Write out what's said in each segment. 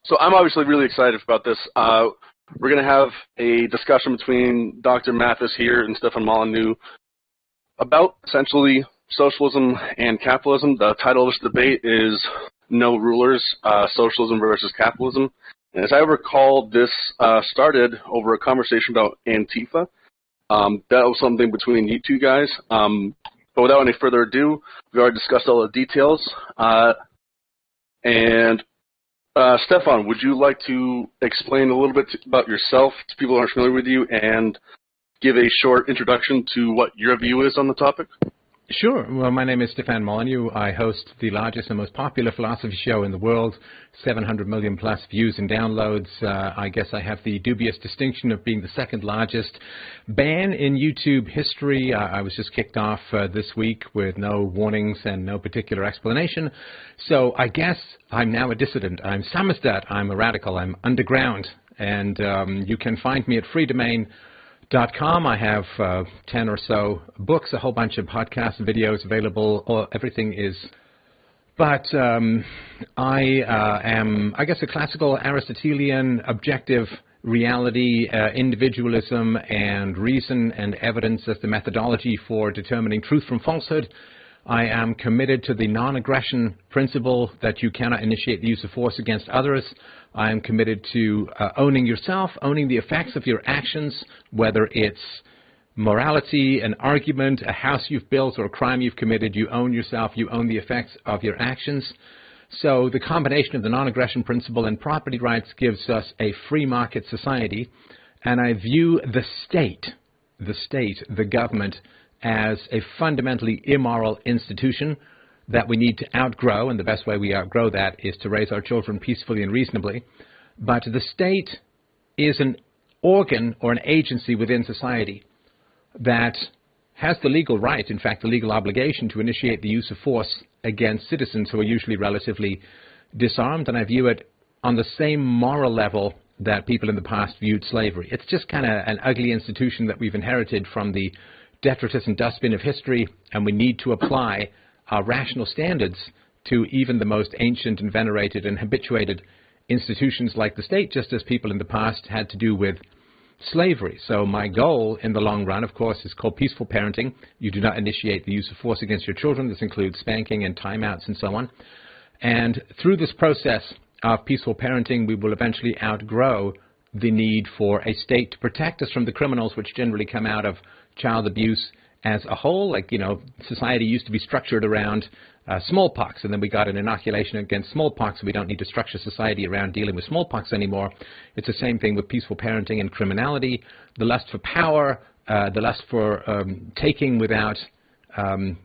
So I'm obviously really excited about this. We're going to have a discussion between Dr. Mathis here and Stefan Molyneux about essentially socialism and capitalism. The title of this debate is No Rulers, Socialism versus Capitalism. And as I recall, this started over a conversation about Antifa. That was something between you two guys. But without any further ado, we already discussed all the details. Stefan, would you like to explain a little bit about yourself to people who aren't familiar with you and give a short introduction to what your view is on the topic? Sure. Well, my name is Stefan Molyneux. I host the largest and most popular philosophy show in the world, 700 million plus views and downloads. I guess I have the dubious distinction of being the second largest ban in YouTube history. I was just kicked off this week with no warnings and no particular explanation. So I guess I'm now a dissident. I'm samizdat. I'm a radical. I'm underground. And you can find me at freedomain.com. I have 10 or so books, a whole bunch of podcasts and videos available. Everything is. But I am, I guess, a classical Aristotelian objective reality, individualism, and reason and evidence as the methodology for determining truth from falsehood. I am committed to the non-aggression principle that you cannot initiate the use of force against others. I am committed to owning yourself, owning the effects of your actions, whether it's morality, an argument, a house you've built, or a crime you've committed. You own yourself, you own the effects of your actions. So the combination of the non-aggression principle and property rights gives us a free market society, and I view the state, the government, as a fundamentally immoral institution that we need to outgrow, and the best way we outgrow that is to raise our children peacefully and reasonably. But the state is an organ or an agency within society that has the legal right, in fact the legal obligation, to initiate the use of force against citizens who are usually relatively disarmed, and I view it on the same moral level that people in the past viewed slavery. It's just kind of an ugly institution that we've inherited from the detritus and dustbin of history, and we need to apply our rational standards to even the most ancient and venerated and habituated institutions like the state, just as people in the past had to do with slavery. So my goal in the long run, of course, is called peaceful parenting. You do not initiate the use of force against your children. This includes spanking and timeouts and so on. And through this process of peaceful parenting, we will eventually outgrow the need for a state to protect us from the criminals which generally come out of child abuse as a whole. Like, you know, society used to be structured around smallpox, and then we got an inoculation against smallpox, and we don't need to structure society around dealing with smallpox anymore. It's the same thing with peaceful parenting and criminality. The lust for power, the lust for taking without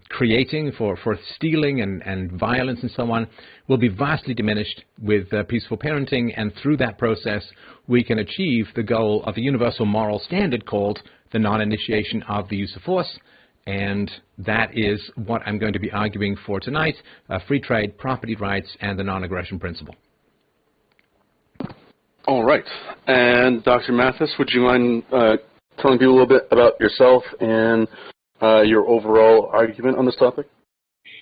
creating, for stealing and violence and so on, will be vastly diminished with peaceful parenting, and through that process we can achieve the goal of a universal moral standard called the non-initiation of the use of force, and that is what I'm going to be arguing for tonight: free trade, property rights, and the non-aggression principle. All right. And Dr. Mathis, would you mind telling people a little bit about yourself and your overall argument on this topic?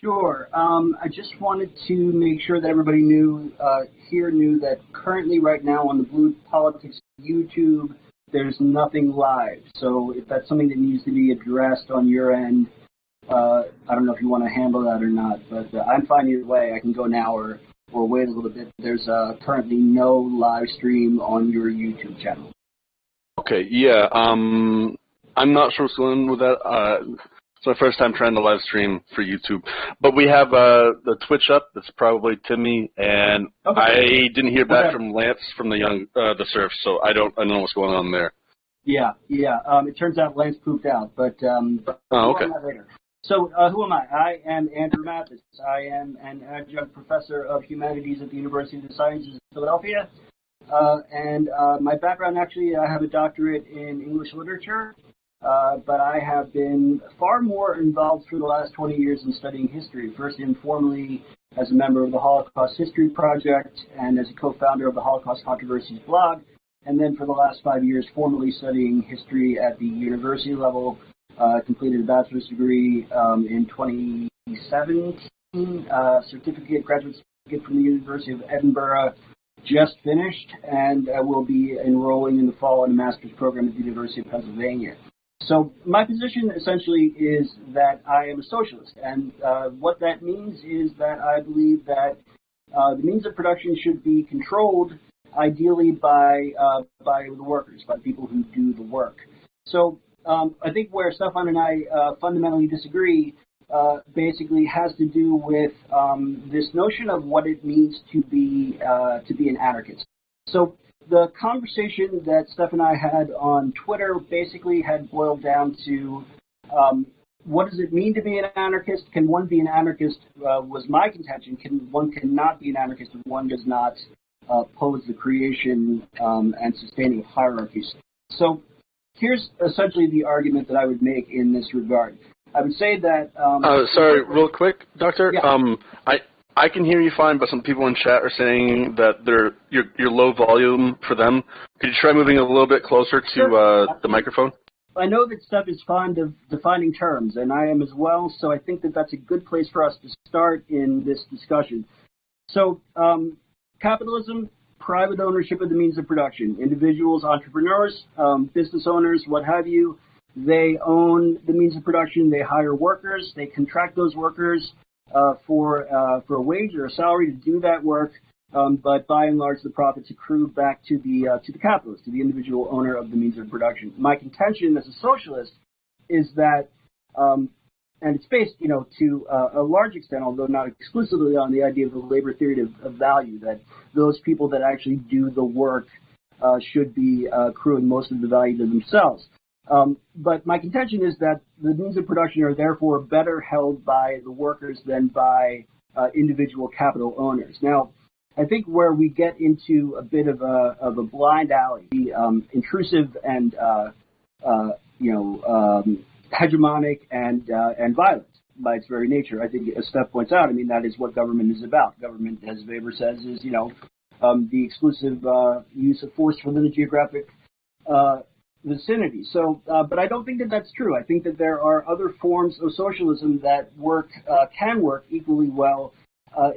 Sure. I just wanted to make sure that everybody knew that currently right now on the Blue Politics YouTube, there's nothing live. So if that's something that needs to be addressed on your end, I don't know if you want to handle that or not, but I'm fine either way. I can go now or wait a little bit. There's currently no live stream on your YouTube channel. Okay, yeah. I'm not sure what's going on with that. It's my first time trying to live stream for YouTube. But we have the Twitch up. That's probably Timmy, and okay. I didn't hear back from Lance from the Surf, so I don't know what's going on there. Yeah. It turns out Lance pooped out, but okay. Later. So who am I? I am Andrew Mathis. I am an adjunct professor of humanities at the University of the Sciences in Philadelphia. And my background, actually, I have a doctorate in English literature, but I have been far more involved for the last 20 years in studying history, first informally as a member of the Holocaust History Project and as a co-founder of the Holocaust Controversies blog, and then for the last 5 years formally studying history at the university level. Completed a bachelor's degree in 2017, graduate certificate from the University of Edinburgh, just finished, and I will be enrolling in the fall in a master's program at the University of Pennsylvania. So my position essentially is that I am a socialist, and what that means is that I believe that the means of production should be controlled, ideally by the workers, by the people who do the work. So I think where Stefan and I fundamentally disagree basically has to do with this notion of what it means to be an anarchist. So the conversation that Steph and I had on Twitter basically had boiled down to what does it mean to be an anarchist? Can one be an anarchist? Was my contention. One cannot be an anarchist if one does not oppose the creation and sustaining of hierarchies. So here's essentially the argument that I would make in this regard. I would say that... sorry, real quick, Doctor. Yeah. I can hear you fine, but some people in chat are saying that you're low volume for them. Could you try moving a little bit closer to the microphone? I know that Steph is fond of defining terms, and I am as well, so I think that that's a good place for us to start in this discussion. So, capitalism, private ownership of the means of production. Individuals, entrepreneurs, business owners, what have you, they own the means of production, they hire workers, they contract those workers for a wage or a salary to do that work, but by and large the profits accrue back to the capitalist, to the individual owner of the means of production. My contention as a socialist is that, and it's based, to a large extent, although not exclusively, on the idea of the labor theory of value, that those people that actually do the work should be accruing most of the value to themselves. But my contention is that the means of production are therefore better held by the workers than by individual capital owners. Now, I think where we get into a bit of a blind alley, intrusive and hegemonic and violent by its very nature. I think, as Steph points out, that is what government is about. Government, as Weber says, is the exclusive use of force within the geographic vicinity. So, but I don't think that that's true. I think that there are other forms of socialism that can work equally well,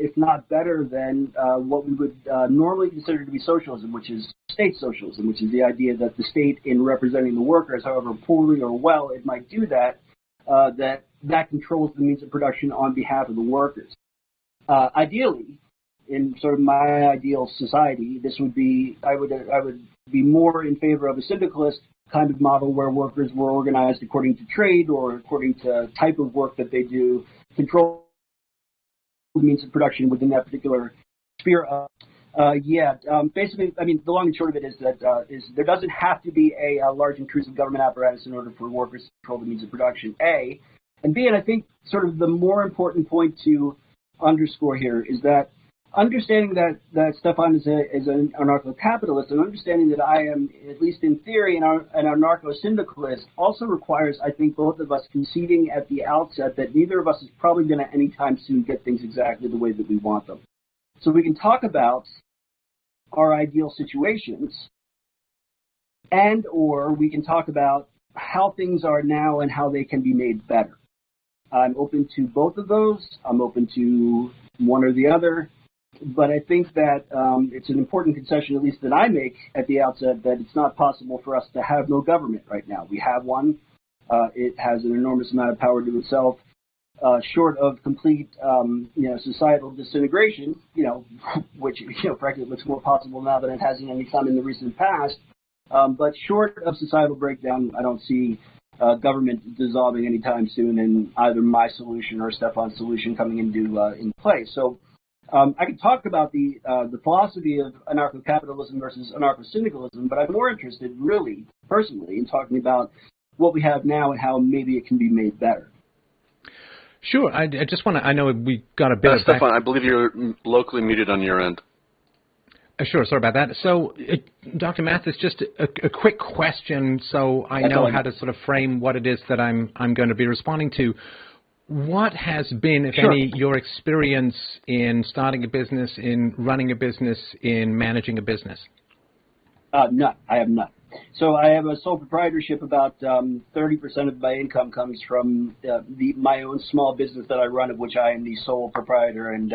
if not better than what we would normally consider to be socialism, which is state socialism, which is the idea that the state, in representing the workers, however poorly or well it might do that, that controls the means of production on behalf of the workers. Ideally, in sort of my ideal society, this would be I would be more in favor of a syndicalist kind of model where workers were organized according to trade or according to type of work that they do, control the means of production within that particular sphere. Basically, the long and short of it is that there doesn't have to be a large intrusive government apparatus in order for workers to control the means of production, A. And B, and I think sort of the more important point to underscore here is that understanding that Stefan is an anarcho-capitalist and understanding that I am, at least in theory, an anarcho-syndicalist also requires, I think, both of us conceding at the outset that neither of us is probably going to anytime soon get things exactly the way that we want them. So we can talk about our ideal situations and or we can talk about how things are now and how they can be made better. I'm open to both of those. I'm open to one or the other. But I think that it's an important concession, at least that I make at the outset, that it's not possible for us to have no government right now. We have one. It has an enormous amount of power to itself, short of complete, societal disintegration, which, frankly, looks more possible now than it has in any time in the recent past. But short of societal breakdown, I don't see government dissolving anytime soon, and either my solution or Stefan's solution coming into play. So I can talk about the philosophy of anarcho-capitalism versus anarcho-syndicalism, but I'm more interested, really, personally, in talking about what we have now and how maybe it can be made better. Sure. I just want to, I know we got a bit of... Stefan, I believe you're locally muted on your end. Sure, sorry about that. So, Dr. Mathis, just a quick question so I know how to sort of frame what it is that I'm going to be responding to. What has been, if any, your experience in starting a business, in running a business, in managing a business? None. I have none. So I have a sole proprietorship. About 30% of my income comes from my own small business that I run, of which I am the sole proprietor and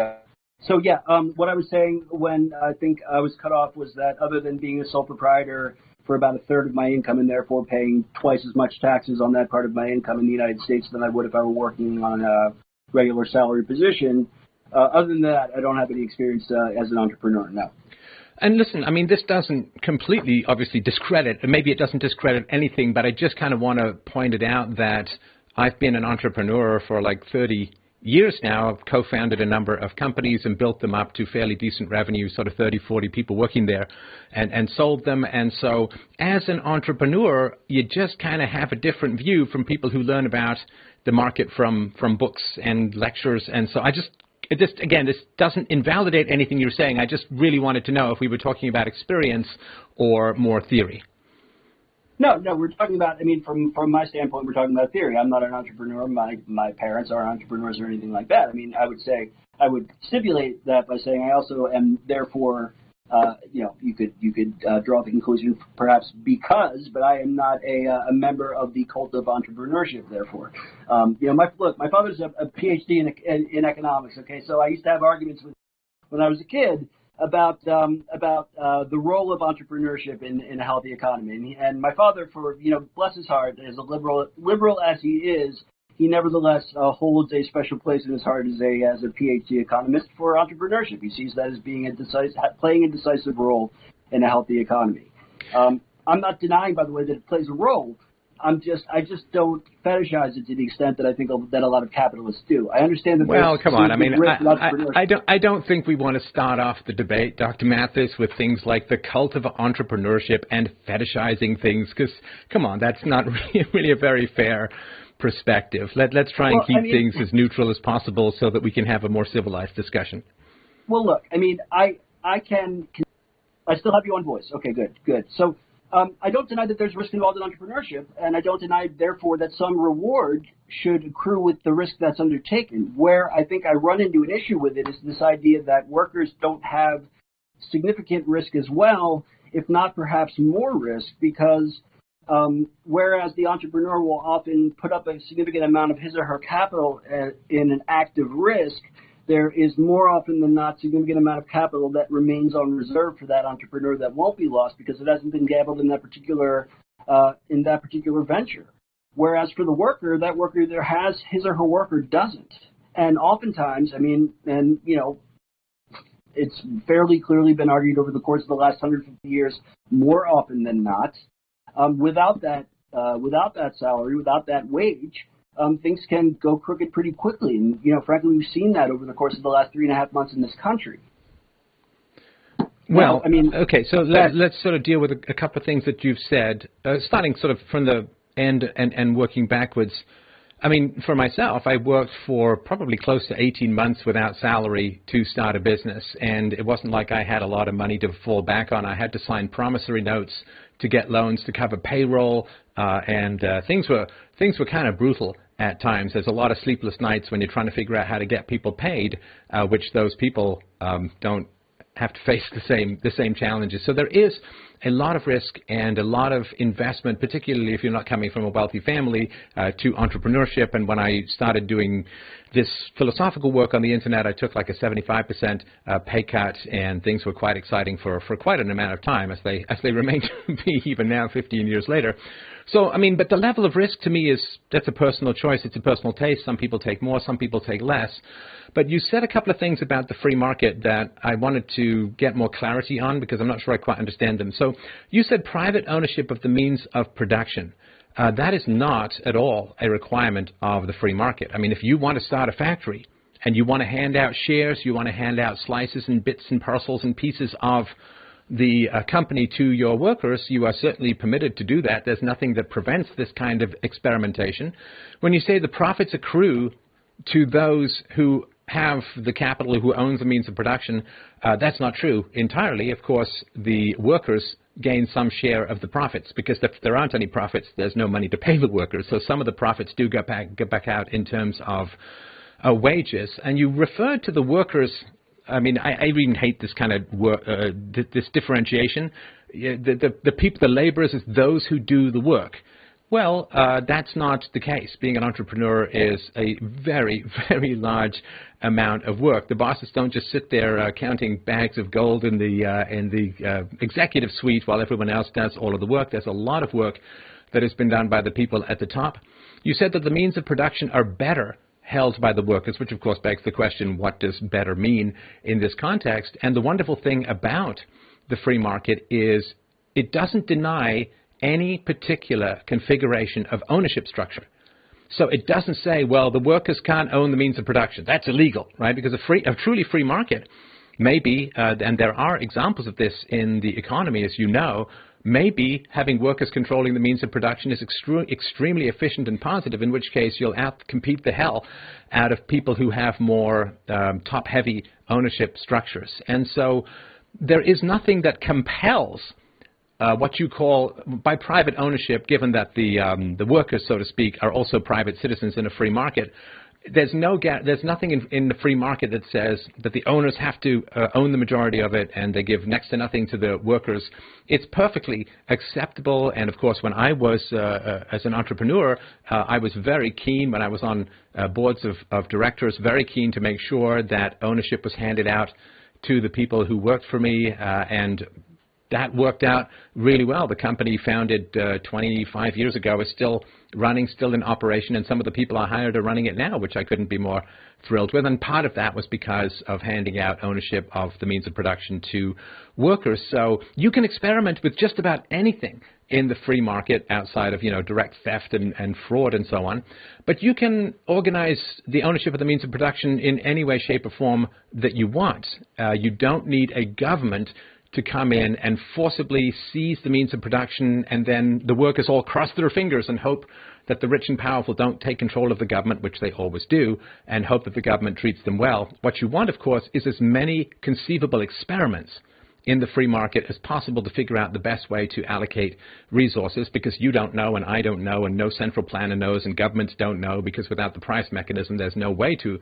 So yeah, what I was saying when I think I was cut off was that other than being a sole proprietor for about a third of my income and therefore paying twice as much taxes on that part of my income in the United States than I would if I were working on a regular salary position, other than that, I don't have any experience as an entrepreneur, no. And listen, I mean, this doesn't completely, obviously, discredit, and maybe it doesn't discredit anything, but I just kind of want to point it out that I've been an entrepreneur for like 30 years now. I've co-founded a number of companies and built them up to fairly decent revenue, sort of 30, 40 people working there, and sold them. And so as an entrepreneur, you just kind of have a different view from people who learn about the market from books and lectures. And so again, this doesn't invalidate anything you're saying. I just really wanted to know if we were talking about experience or more theory. No, we're talking about, I mean, from my standpoint, we're talking about theory. I'm not an entrepreneur. My parents aren't entrepreneurs or anything like that. I mean, I would stipulate that by saying I also am therefore, you could draw the conclusion perhaps because, but I am not a member of the cult of entrepreneurship, therefore. My father's a PhD in economics, okay, so I used to have arguments with when I was a kid about the role of entrepreneurship in a healthy economy. And my father, for bless his heart, as a liberal as he is, he nevertheless holds a special place in his heart as a PhD economist for entrepreneurship. He sees that as being playing a decisive role in a healthy economy. I'm not denying, by the way, that it plays a role. I just don't fetishize it to the extent that I think that a lot of capitalists do. I understand that. Well, come on. I mean, I don't think we want to start off the debate, Dr. Mathis, with things like the cult of entrepreneurship and fetishizing things, because, come on, that's not really a very fair perspective. Let's try and keep things as neutral as possible so that we can have a more civilized discussion. Well, look, I mean, I still have you on voice. Okay, good. So I don't deny that there's risk involved in entrepreneurship, and I don't deny, therefore, that some reward should accrue with the risk that's undertaken. Where I think I run into an issue with it is this idea that workers don't have significant risk as well, if not perhaps more risk, because whereas the entrepreneur will often put up a significant amount of his or her capital in an act of risk, there is more often than not significant amount of capital that remains on reserve for that entrepreneur that won't be lost because it hasn't been gambled in that particular venture. Whereas for the worker, that worker either has his or her work or doesn't. And oftentimes, I mean, it's fairly clearly been argued over the course of the last 150 years, more often than not, without that salary, without that wage, things can go crooked pretty quickly. And, frankly, we've seen that over the course of the last 3.5 months in this country. Well, I mean, okay, so let's sort of deal with a couple of things that you've said, starting sort of from the end and working backwards. I mean, for myself, I worked for probably close to 18 months without salary to start a business, and it wasn't like I had a lot of money to fall back on. I had to sign promissory notes to get loans to cover payroll, and things were kind of brutal at times. There's a lot of sleepless nights when you're trying to figure out how to get people paid, which those people don't have to face the same challenges. So there is a lot of risk and a lot of investment, particularly if you're not coming from a wealthy family, to entrepreneurship. And when I started doing this philosophical work on the internet, I took like a 75% pay cut, and things were quite exciting for quite an amount of time, as they remain to be even now, 15 years later. So, I mean, but the level of risk to me that's a personal choice. It's a personal taste. Some people take more, some people take less. But you said a couple of things about the free market that I wanted to get more clarity on because I'm not sure I quite understand them. So you said private ownership of the means of production. That is not at all a requirement of the free market. I mean, if you want to start a factory and you want to hand out shares, you want to hand out slices and bits and parcels and pieces of the company to your workers, you are certainly permitted to do that. There's nothing that prevents this kind of experimentation. When you say the profits accrue to those who have the capital, who owns the means of production, that's not true entirely. Of course, the workers gain some share of the profits, because if there aren't any profits, there's no money to pay the workers. So some of the profits do get back out in terms of wages. And you referred to the workers. I mean, I even hate this kind of this differentiation. The people, the laborers, is those who do the work. Well, that's not the case. Being an entrepreneur is a very, very large amount of work. The bosses don't just sit there counting bags of gold in the executive suite while everyone else does all of the work. There's a lot of work that has been done by the people at the top. You said that the means of production are better held by the workers, which of course begs the question, what does better mean in this context? And the wonderful thing about the free market is it doesn't deny any particular configuration of ownership structure. So it doesn't say, well, the workers can't own the means of production. That's illegal, right? Because a truly free market maybe, and there are examples of this in the economy, as you know, maybe having workers controlling the means of production is extremely efficient and positive, in which case you'll out-compete the hell out of people who have more top-heavy ownership structures. And so there is nothing that compels what you call by private ownership, given that the workers, so to speak, are also private citizens in a free market. There's nothing in the free market that says that the owners have to own the majority of it and they give next to nothing to the workers. It's perfectly acceptable. And of course, when I was as an entrepreneur, I was very keen when I was on boards of directors, very keen to make sure that ownership was handed out to the people who worked for me, and that worked out really well. The company founded 25 years ago is still running, still in operation, and some of the people I hired are running it now, which I couldn't be more thrilled with. And part of that was because of handing out ownership of the means of production to workers. So you can experiment with just about anything in the free market outside of, direct theft and fraud and so on. But you can organize the ownership of the means of production in any way, shape, or form that you want. You don't need a government to come in and forcibly seize the means of production, and then the workers all cross their fingers and hope that the rich and powerful don't take control of the government, which they always do, and hope that the government treats them well. What you want, of course, is as many conceivable experiments in the free market as possible to figure out the best way to allocate resources, because you don't know and I don't know and no central planner knows and governments don't know, because without the price mechanism there's no way to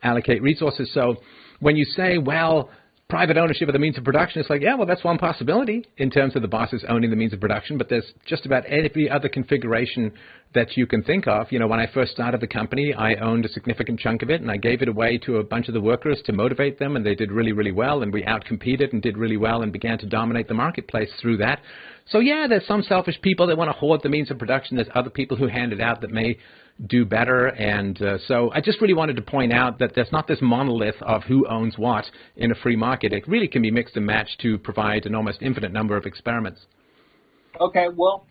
allocate resources. So when you say, well, private ownership of the means of production, it's like, yeah, well, that's one possibility in terms of the bosses owning the means of production, but there's just about every other configuration that you can think of. When I first started the company, I owned a significant chunk of it, and I gave it away to a bunch of the workers to motivate them, and they did really, really well, and we outcompeted and did really well and began to dominate the marketplace through that. So, yeah, there's some selfish people that want to hoard the means of production. There's other people who hand it out that may do better, and so I just really wanted to point out that there's not this monolith of who owns what in a free market. It really can be mixed and matched to provide an almost infinite number of experiments. Okay, well,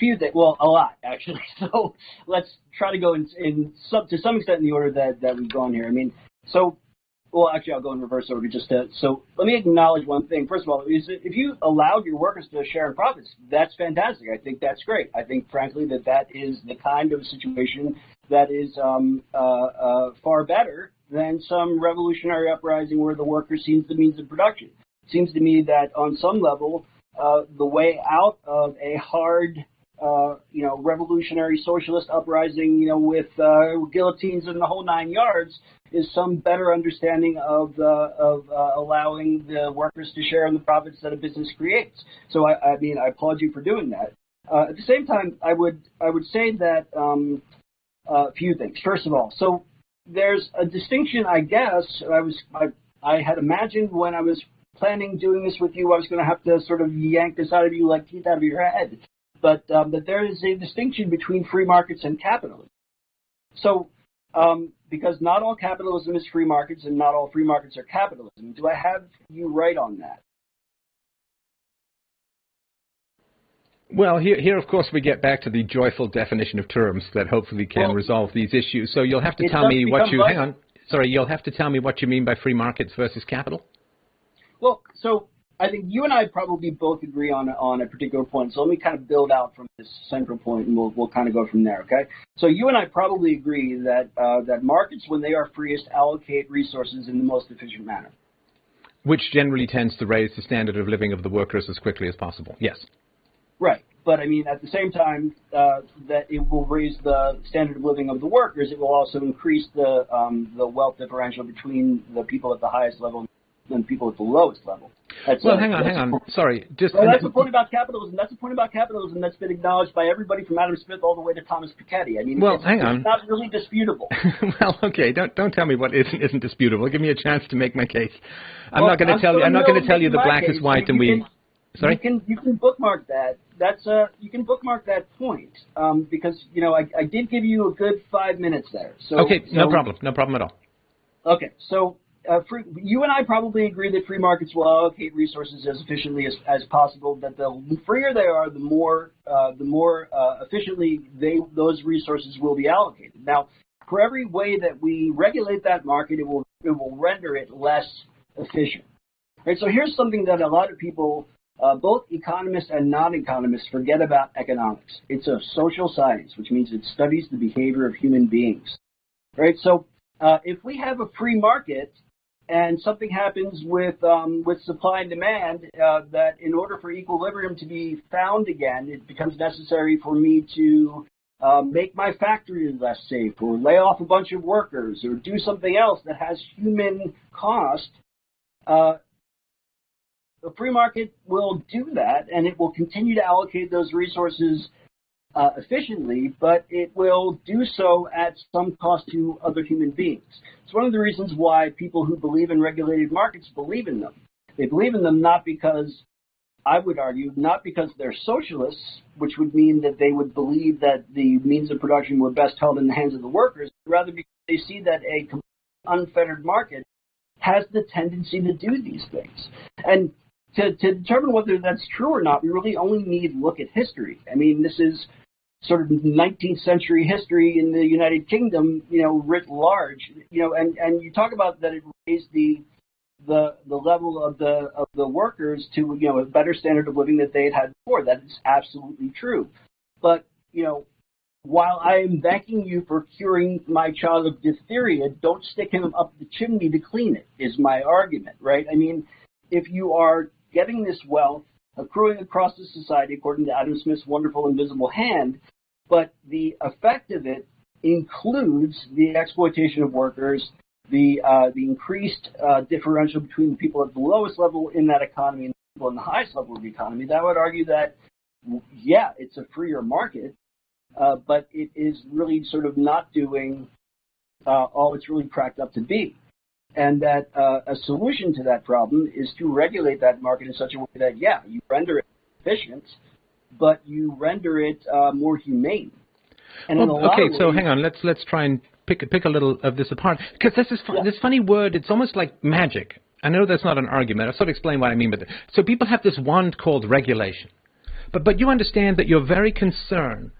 a lot actually. So let's try to go to some extent in the order that we've gone here. Actually, I'll go in reverse order so let me acknowledge one thing. First of all, is if you allowed your workers to share in profits, that's fantastic. I think that's great. I think, frankly, that is the kind of situation that is far better than some revolutionary uprising where the worker sees the means of production. It seems to me that on some level, the way out of a hard revolutionary socialist uprising, with guillotines and the whole 9 yards, is some better understanding of allowing the workers to share in the profits that a business creates. So I applaud you for doing that. At the same time, I would say that a few things. First of all, so there's a distinction, I guess. I had imagined when I was planning doing this with you, I was going to have to sort of yank this out of you like teeth out of your head. But there is a distinction between free markets and capitalism. So, because not all capitalism is free markets and not all free markets are capitalism. Do I have you right on that? Well, here, of course, we get back to the joyful definition of terms that hopefully can resolve these issues. So you'll have to tell me what you... Hang on. Sorry, you'll have to tell me what you mean by free markets versus capital. Well, so I think you and I probably both agree on a particular point. So let me kind of build out from this central point, and we'll kind of go from there, okay? So you and I probably agree that that markets, when they are freest, allocate resources in the most efficient manner. Which generally tends to raise the standard of living of the workers as quickly as possible, yes. Right. But, at the same time that it will raise the standard of living of the workers, it will also increase the wealth differential between the people at the highest level and than people at the lowest level. Well, hang on. Sorry. Well, that's the point about capitalism. That's the point about capitalism that's been acknowledged by everybody from Adam Smith all the way to Thomas Piketty. I mean, it's not really disputable. Well, okay. Don't tell me what isn't disputable. Give me a chance to make my case. I'm not going to tell you. I'm not going to tell you the black is white and we. Sorry. You can bookmark that. You can bookmark that point because I did give you a good 5 minutes there. Okay. No problem at all. Okay. So. You and I probably agree that free markets will allocate resources as efficiently as possible. That the freer they are, the more efficiently those resources will be allocated. Now, for every way that we regulate that market, it will render it less efficient. Right. So here's something that a lot of people, both economists and non-economists, forget about economics. It's a social science, which means it studies the behavior of human beings. Right. So if we have a free market, and something happens with supply and demand, that in order for equilibrium to be found again, it becomes necessary for me to make my factory less safe, or lay off a bunch of workers, or do something else that has human cost. The free market will do that, and it will continue to allocate those resources efficiently, but it will do so at some cost to other human beings. It's one of the reasons why people who believe in regulated markets believe in them. They believe in them not because, I would argue, not because they're socialists, which would mean that they would believe that the means of production were best held in the hands of the workers, but rather because they see that a unfettered market has the tendency to do these things. And to determine whether that's true or not, we really only need to look at history. I mean, this is sort of 19th century history in the United Kingdom, writ large, and you talk about that it raised the level of the workers to, a better standard of living that they had before. That is absolutely true. But, while I am thanking you for curing my child of diphtheria, don't stick him up the chimney to clean it, is my argument, right? I mean, if you are getting this wealth accruing across the society, according to Adam Smith's wonderful invisible hand, but the effect of it includes the exploitation of workers, the increased differential between the people at the lowest level in that economy and the people in the highest level of the economy. That would argue that, yeah, it's a freer market, but it is really sort of not doing all it's really cracked up to be. And that a solution to that problem is to regulate that market in such a way that, yeah, you render it efficient, but you render it more humane. And so hang on, let's try and pick a little of this apart, because this funny word. It's almost like magic. I know that's not an argument. I'll sort of explain what I mean by that. So people have this wand called regulation, but you understand that your very concern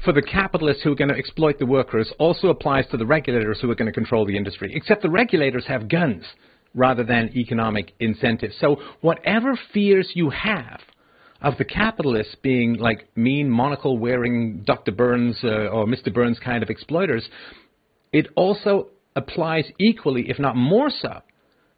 for the capitalists who are going to exploit the workers also applies to the regulators who are going to control the industry, except the regulators have guns rather than economic incentives. So whatever fears you have of the capitalists being like mean monocle-wearing Dr. Burns or Mr. Burns kind of exploiters, it also applies equally, if not more so,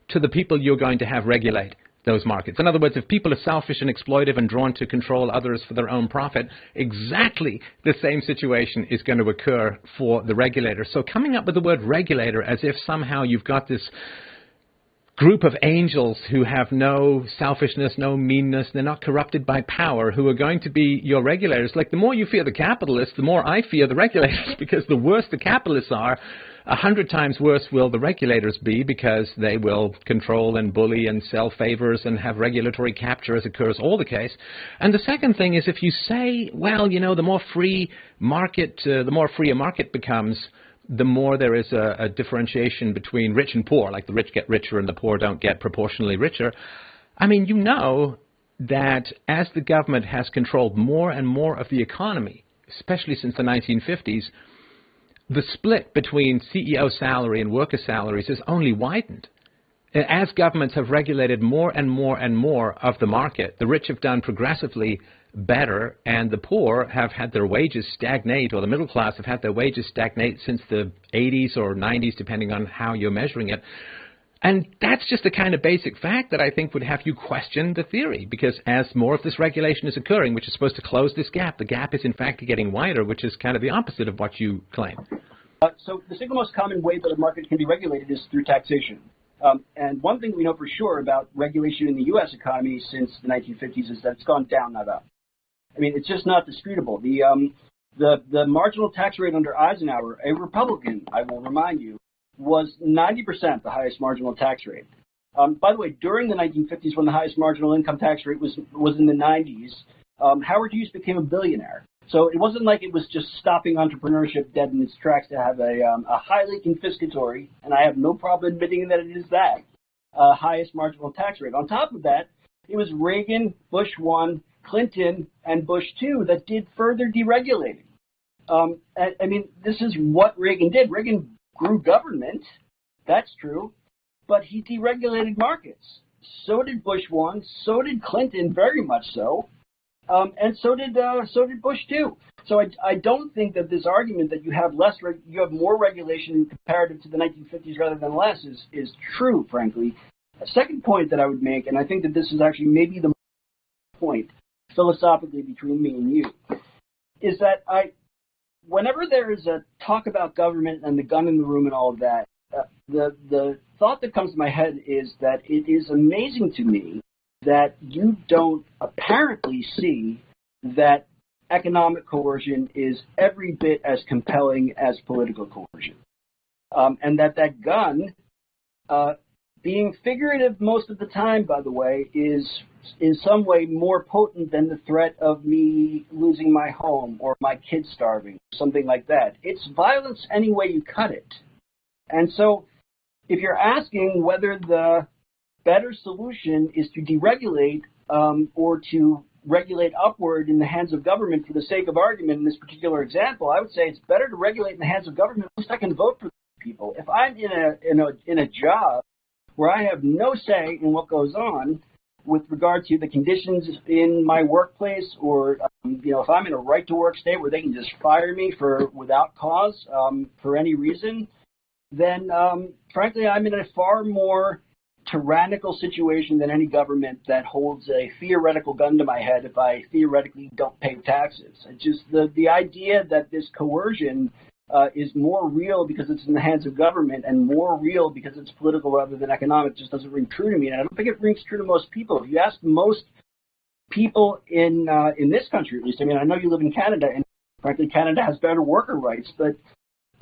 to the people you're going to have regulate those markets. In other words, if people are selfish and exploitive and drawn to control others for their own profit, exactly the same situation is going to occur for the regulator. So coming up with the word regulator as if somehow you've got this group of angels who have no selfishness, no meanness, they're not corrupted by power, who are going to be your regulators. Like, the more you fear the capitalists, the more I fear the regulators, because the worse the capitalists are, 100 times worse will the regulators be, because they will control and bully and sell favors and have regulatory capture, as occurs all the case. And the second thing is, if you say, well, the more free market, the more free a market becomes, the more there is a differentiation between rich and poor, like the rich get richer and the poor don't get proportionally richer. I mean, that as the government has controlled more and more of the economy, especially since the 1950s, the split between CEO salary and worker salaries has only widened. As governments have regulated more and more and more of the market, the rich have done progressively better, and the poor have had their wages stagnate, or the middle class have had their wages stagnate since the 80s or 90s, depending on how you're measuring it. And that's just the kind of basic fact that I think would have you question the theory, because as more of this regulation is occurring, which is supposed to close this gap, the gap is in fact getting wider, which is kind of the opposite of what you claim. So the single most common way that a market can be regulated is through taxation. And one thing we know for sure about regulation in the U.S. economy since the 1950s is that it's gone down, not up. I mean, it's just not disputable. The marginal tax rate under Eisenhower, a Republican, I will remind you, was 90% the highest marginal tax rate. By the way, during the 1950s, when the highest marginal income tax rate was in the 90s, Howard Hughes became a billionaire. So it wasn't like it was just stopping entrepreneurship dead in its tracks to have a highly confiscatory, and I have no problem admitting that it is that, highest marginal tax rate. On top of that, it was Reagan, Bush 1, Clinton, and Bush 2 that did further deregulating. I mean, this is what Reagan did. Reagan grew government, that's true, but he deregulated markets. So did Bush 1, so did Clinton, very much so. And so did Bush too. So I don't think that this argument that you have more regulation comparative to the 1950s rather than less is true, frankly. A second point that I would make, and I think that this is actually maybe the point philosophically between me and you, is that whenever there is a talk about government and the gun in the room and all of that, the thought that comes to my head is that it is amazing to me that you don't apparently see that economic coercion is every bit as compelling as political coercion. And that gun, being figurative most of the time, by the way, is in some way more potent than the threat of me losing my home or my kids starving, something like that. It's violence any way you cut it. And so if you're asking whether the better solution is to deregulate or to regulate upward in the hands of government for the sake of argument in this particular example, I would say it's better to regulate in the hands of government. At least I can vote for people. If I'm in a job where I have no say in what goes on with regard to the conditions in my workplace, or if I'm in a right-to-work state where they can just fire me without cause for any reason, then frankly I'm in a far more tyrannical situation than any government that holds a theoretical gun to my head if I theoretically don't pay taxes. It's just the idea that this coercion is more real because it's in the hands of government and more real because it's political rather than economic just doesn't ring true to me. And I don't think it rings true to most people. If you ask most people in this country, at least, I mean, I know you live in Canada, and frankly, Canada has better worker rights, but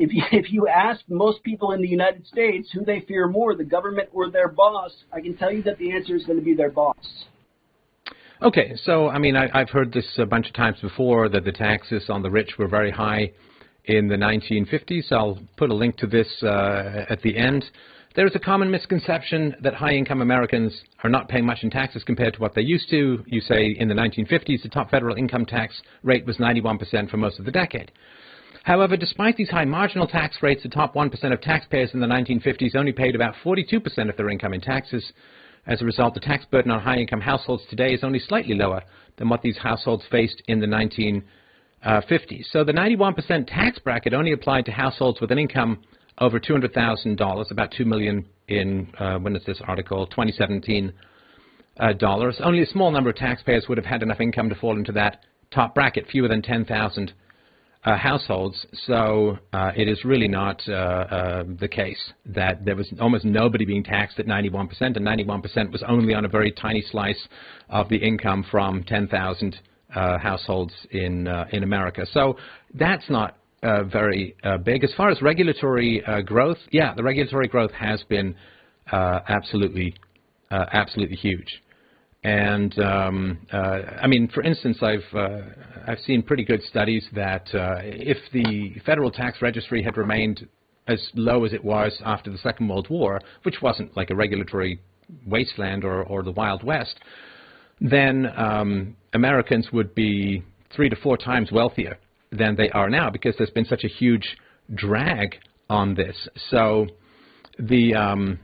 if you ask most people in the United States who they fear more, the government or their boss, I can tell you that the answer is going to be their boss. Okay, so, I mean, I've heard this a bunch of times before, that the taxes on the rich were very high in the 1950s. I'll put a link to this at the end. There is a common misconception that high-income Americans are not paying much in taxes compared to what they used to. You say in the 1950s, the top federal income tax rate was 91% for most of the decade. However, despite these high marginal tax rates, the top 1% of taxpayers in the 1950s only paid about 42% of their income in taxes. As a result, the tax burden on high-income households today is only slightly lower than what these households faced in the 1950s. So the 91% tax bracket only applied to households with an income over $200,000, about $2 million in, when is this article, 2017 dollars. Only a small number of taxpayers would have had enough income to fall into that top bracket, fewer than 10,000 households. So it is really not the case that there was almost nobody being taxed at 91%, and 91% was only on a very tiny slice of the income from 10,000 households in America. So that's not very big. As far as regulatory growth, yeah, the regulatory growth has been absolutely huge. And I mean, for instance, I've seen pretty good studies that if the federal tax registry had remained as low as it was after the Second World War, which wasn't like a regulatory wasteland or the Wild West, then Americans would be 3 to 4 times wealthier than they are now, because there's been such a huge drag on this. So the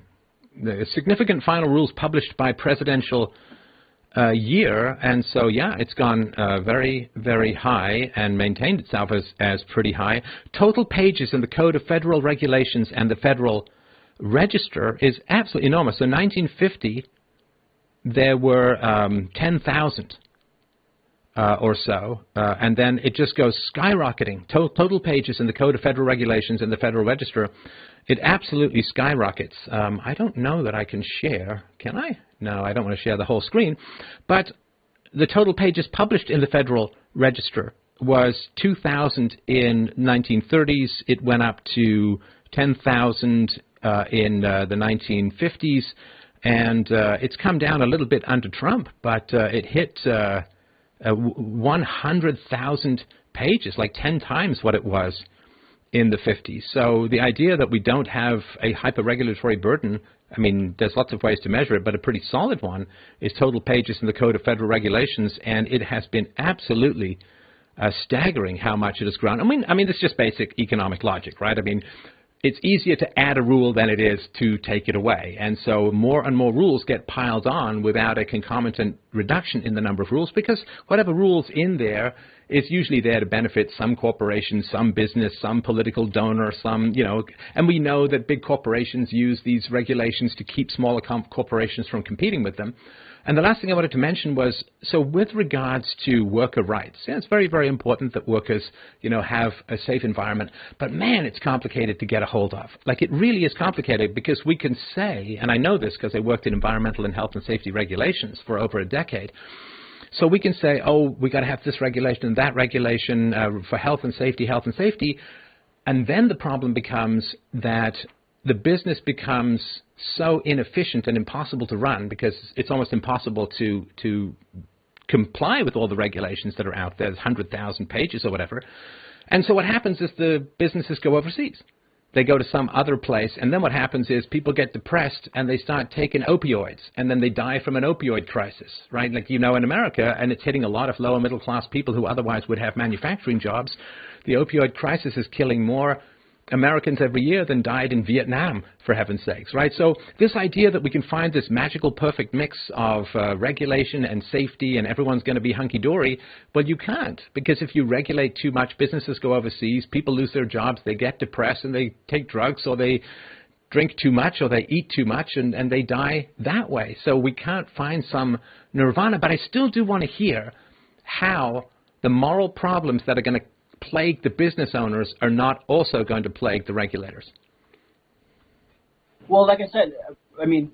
significant final rules published by presidential year, and so yeah, it's gone very, very high and maintained itself as pretty high. Total pages in the Code of Federal Regulations and the Federal Register is absolutely enormous. So 1950, there were 10,000 or so, and then it just goes skyrocketing. Total pages in the Code of Federal Regulations in the Federal Register, it absolutely skyrockets. I don't know that I can share. Can I? No, I don't want to share the whole screen. But the total pages published in the Federal Register was 2,000 in 1930s. It went up to 10,000 in the 1950s, and it's come down a little bit under Trump, but it hit 100,000 pages, like 10 times what it was in the 50s. So the idea that we don't have a hyper-regulatory burden, I mean, there's lots of ways to measure it, but a pretty solid one is total pages in the Code of Federal Regulations, and it has been absolutely staggering how much it has grown. I mean, this is just basic economic logic, right? I mean, it's easier to add a rule than it is to take it away. And so more and more rules get piled on without a concomitant reduction in the number of rules, because whatever rule's in there is usually there to benefit some corporation, some business, some political donor, and we know that big corporations use these regulations to keep smaller corporations from competing with them. And the last thing I wanted to mention was, so with regards to worker rights, it's very, very important that workers, have a safe environment. But man, it's complicated to get a hold of. Like, it really is complicated, because we can say, and I know this because I worked in environmental and health and safety regulations for over a decade. So we can say, oh, we got to have this regulation and that regulation for health and safety. And then the problem becomes that the business becomes so inefficient and impossible to run, because it's almost impossible to comply with all the regulations that are out there. There's 100,000 pages or whatever. And so what happens is the businesses go overseas. They go to some other place, and then what happens is people get depressed and they start taking opioids, and then they die from an opioid crisis, right? Like, in America, and it's hitting a lot of lower middle class people who otherwise would have manufacturing jobs. The opioid crisis is killing more Americans every year than died in Vietnam, for heaven's sakes, right? So this idea that we can find this magical perfect mix of regulation and safety and everyone's going to be hunky-dory, well, you can't, because if you regulate too much, businesses go overseas, people lose their jobs, they get depressed and they take drugs, or they drink too much, or they eat too much, and they die that way. So we can't find some nirvana, but I still do want to hear how the moral problems that are going to plague the business owners are not also going to plague the regulators. Well, like I said, I mean,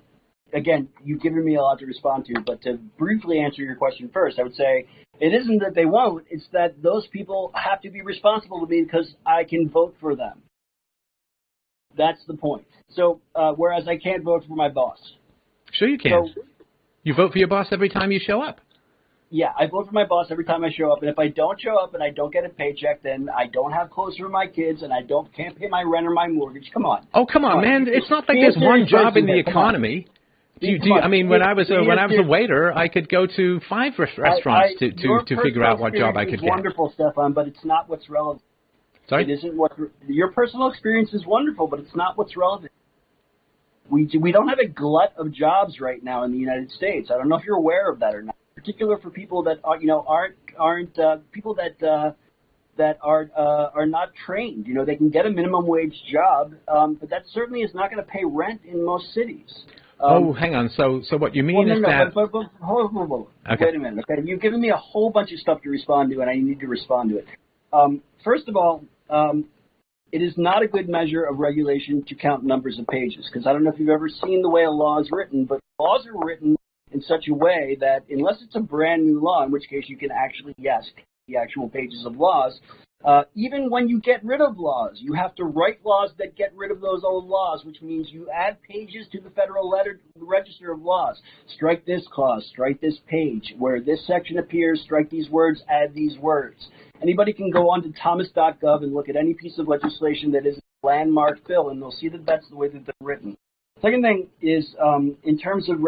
again, you've given me a lot to respond to, but to briefly answer your question first, I would say it isn't that they won't, it's that those people have to be responsible to me because I can vote for them. That's the point. So, whereas I can't vote for my boss. Sure you can. So, you vote for your boss every time you show up. Yeah, I vote for my boss every time I show up, and if I don't show up and I don't get a paycheck, then I don't have clothes for my kids, and I can't pay my rent or my mortgage. Come on. Oh, come on, man! It's not like there's one job in the economy. I mean, when I was a waiter, I could go to 5 restaurants to figure out what job I could get. Wonderful, Stefan, but it's not what's relevant. Sorry? It isn't what your personal experience is wonderful, but it's not what's relevant. We don't have a glut of jobs right now in the United States. I don't know if you're aware of that or not. Particular for people that aren't people that are not trained. They can get a minimum wage job, but that certainly is not going to pay rent in most cities. Hang on. So what you mean is that? Hold. Okay. Wait a minute. Okay, you've given me a whole bunch of stuff to respond to, and I need to respond to it. First of all, it is not a good measure of regulation to count numbers of pages, because I don't know if you've ever seen the way a law is written, but laws are written in such a way that unless it's a brand new law, in which case you can actually, yes, the actual pages of laws, even when you get rid of laws, you have to write laws that get rid of those old laws, which means you add pages to the Federal Register of Laws. Strike this clause, strike this page. Where this section appears, strike these words, add these words. Anybody can go on to thomas.gov and look at any piece of legislation that is a landmark bill, and they'll see that that's the way that they're written. Second thing is, in terms of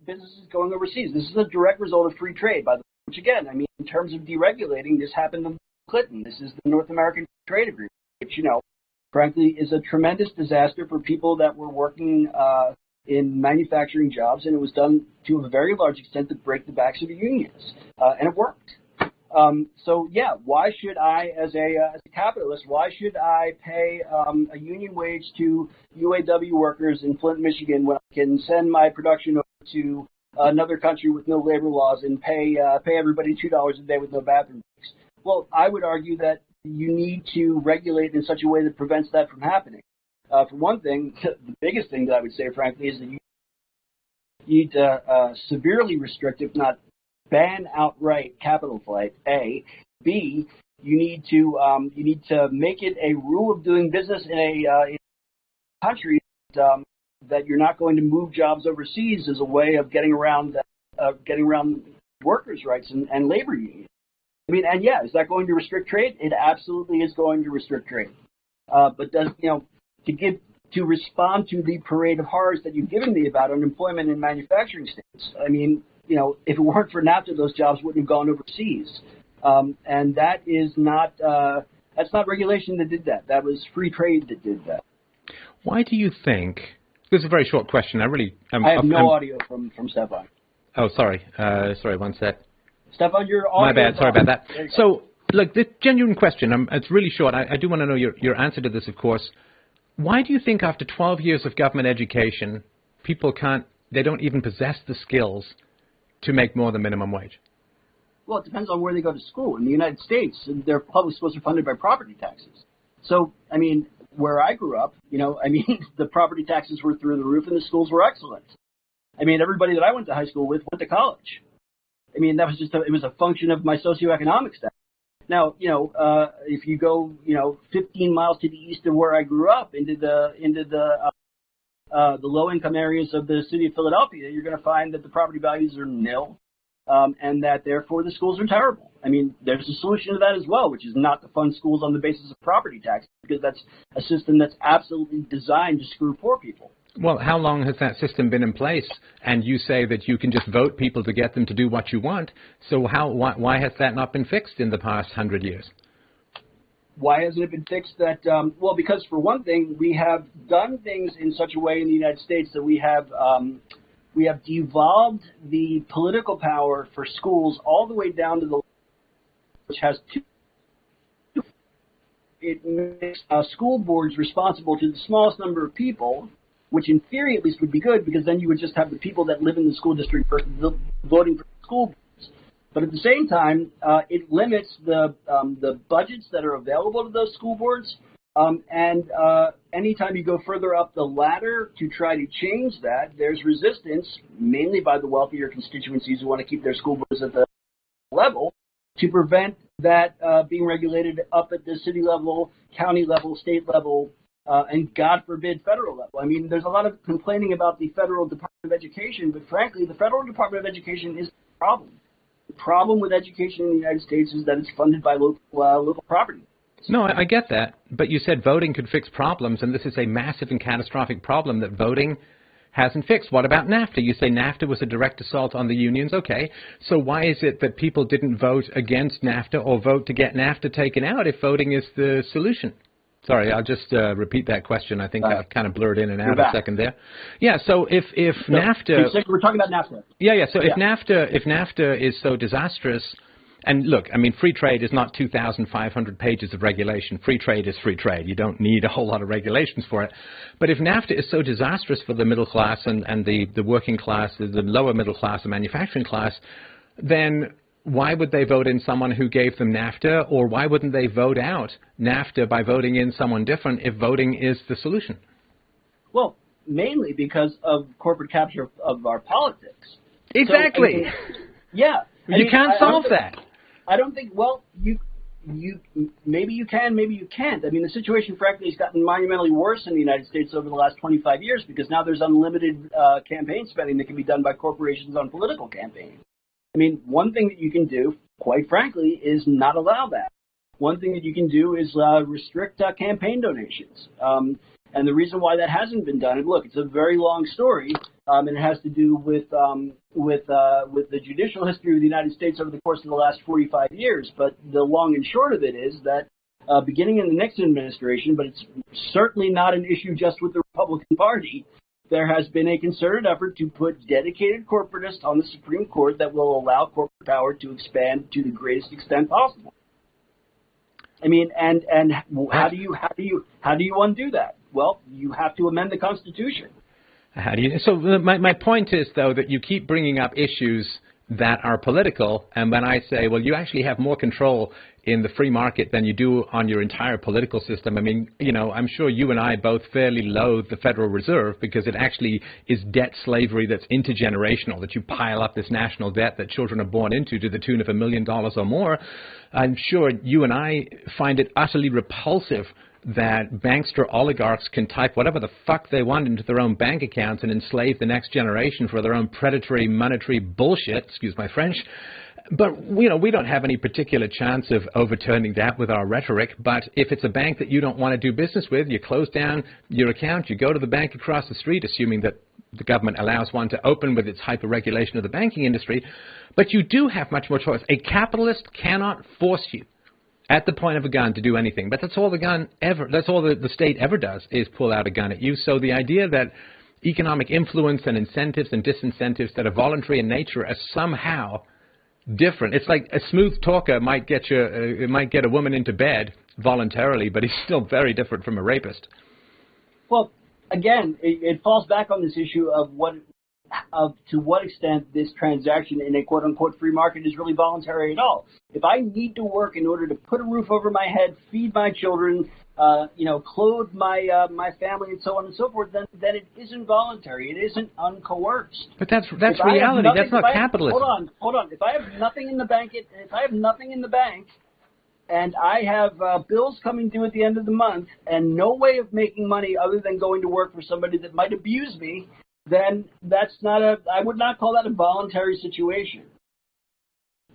businesses going overseas. This is a direct result of free trade, by the way, which again, I mean, in terms of deregulating, this happened to Clinton. This is the North American Trade Agreement, which, frankly, is a tremendous disaster for people that were working in manufacturing jobs, and it was done to a very large extent to break the backs of the unions, and it worked. So yeah, why should I, as a capitalist, why should I pay a union wage to UAW workers in Flint, Michigan, when I can send my production over to another country with no labor laws and pay everybody $2 a day with no bathroom breaks. Well, I would argue that you need to regulate in such a way that prevents that from happening. For one thing, the biggest thing that I would say, frankly, is that you need to severely restrict, if not ban outright, capital flight. A. B. You need to make it a rule of doing business in a country that you're not going to move jobs overseas as a way of getting around workers' rights and labor unions. I mean, and yeah, is that going to restrict trade? It absolutely is going to restrict trade. But to respond to the parade of horrors that you've given me about unemployment in manufacturing states, I mean, if it weren't for NAFTA, those jobs wouldn't have gone overseas. And that is not that's not regulation that did that. That was free trade that did that. Why do you think? This is a very short question. I have no audio from Stefan. Oh, sorry. Sorry, one sec. Stefan, your audio. My bad. Sorry about that. So, look, this genuine question. It's really short. I do want to know your answer to this, of course. Why do you think after 12 years of government education, people they don't even possess the skills to make more than minimum wage? Well, it depends on where they go to school. In the United States, their public schools are funded by property taxes. So, I mean, where I grew up, the property taxes were through the roof and the schools were excellent. I mean, everybody that I went to high school with went to college. I mean, that was it was a function of my socioeconomic status. Now, if you go, 15 miles to the east of where I grew up into the low-income areas of the city of Philadelphia, you're going to find that the property values are nil, and that therefore the schools are terrible. I mean, there's a solution to that as well, which is not to fund schools on the basis of property tax, because that's a system that's absolutely designed to screw poor people. Well, how long has that system been in place? And you say that you can just vote people to get them to do what you want. So why has that not been fixed in the past 100 years? Why hasn't it been fixed? Well, because for one thing, we have done things in such a way in the United States that we have devolved the political power for schools all the way down to the which has two. It makes school boards responsible to the smallest number of people, which in theory at least would be good, because then you would just have the people that live in the school district voting for school boards. But at the same time, it limits the budgets that are available to those school boards. And anytime you go further up the ladder to try to change that, there's resistance, mainly by the wealthier constituencies who want to keep their school boards at the level, to prevent that being regulated up at the city level, county level, state level, and God forbid federal level. I mean, there's a lot of complaining about the federal Department of Education, but frankly, the federal Department of Education is the problem. The problem with education in the United States is that it's funded by local property. No, I get that, but you said voting could fix problems, and this is a massive and catastrophic problem that voting hasn't fixed. What about NAFTA? You say NAFTA was a direct assault on the unions. Okay, so why is it that people didn't vote against NAFTA or vote to get NAFTA taken out if voting is the solution? Sorry, I'll just repeat that question. I think I kind of blurred in and out a second there. Yeah, so if NAFTA... We're talking about NAFTA. Yeah, so if NAFTA is so disastrous... And look, I mean, free trade is not 2,500 pages of regulation. Free trade is free trade. You don't need a whole lot of regulations for it. But if NAFTA is so disastrous for the middle class and the working class, the lower middle class, the manufacturing class, then why would they vote in someone who gave them NAFTA, or why wouldn't they vote out NAFTA by voting in someone different if voting is the solution? Well, mainly because of corporate capture of our politics. Exactly. So, yeah. You can't solve that. I don't think, well, you maybe you can, maybe you can't. I mean, the situation, frankly, has gotten monumentally worse in the United States over the last 25 years because now there's unlimited campaign spending that can be done by corporations on political campaigns. I mean, one thing that you can do, quite frankly, is not allow that. One thing that you can do is restrict campaign donations. And the reason why that hasn't been done, and look, it's a very long story, and it has to do with the judicial history of the United States over the course of the last 45 years. But the long and short of it is that beginning in the Nixon administration, but it's certainly not an issue just with the Republican Party, there has been a concerted effort to put dedicated corporatists on the Supreme Court that will allow corporate power to expand to the greatest extent possible. I mean, and how do you undo that? Well, you have to amend the Constitution. How do you? So my point is, though, that you keep bringing up issues that are political, and when I say, well, you actually have more control in the free market than you do on your entire political system. I mean, I'm sure you and I both fairly loathe the Federal Reserve because it actually is debt slavery that's intergenerational, that you pile up this national debt that children are born into to the tune of $1 million or more. I'm sure you and I find it utterly repulsive that bankster oligarchs can type whatever the fuck they want into their own bank accounts and enslave the next generation for their own predatory monetary bullshit, excuse my French. But, we don't have any particular chance of overturning that with our rhetoric. But if it's a bank that you don't want to do business with, you close down your account, you go to the bank across the street, assuming that the government allows one to open with its hyper-regulation of the banking industry. But you do have much more choice. A capitalist cannot force you at the point of a gun to do anything. But that's all the state ever does, is pull out a gun at you. So the idea that economic influence and incentives and disincentives that are voluntary in nature are somehow different. It's like a smooth talker might get a woman into bed voluntarily, but he's still very different from a rapist. Well, again, it falls back on this issue of to what extent this transaction in a quote-unquote free market is really voluntary at all. If I need to work in order to put a roof over my head, feed my children, clothe my family, and so on and so forth, then it isn't voluntary. It isn't uncoerced. But that's reality. That's not capitalism. Hold on. If I have nothing in the bank, and I have bills coming due at the end of the month, and no way of making money other than going to work for somebody that might abuse me, then I would not call that a voluntary situation.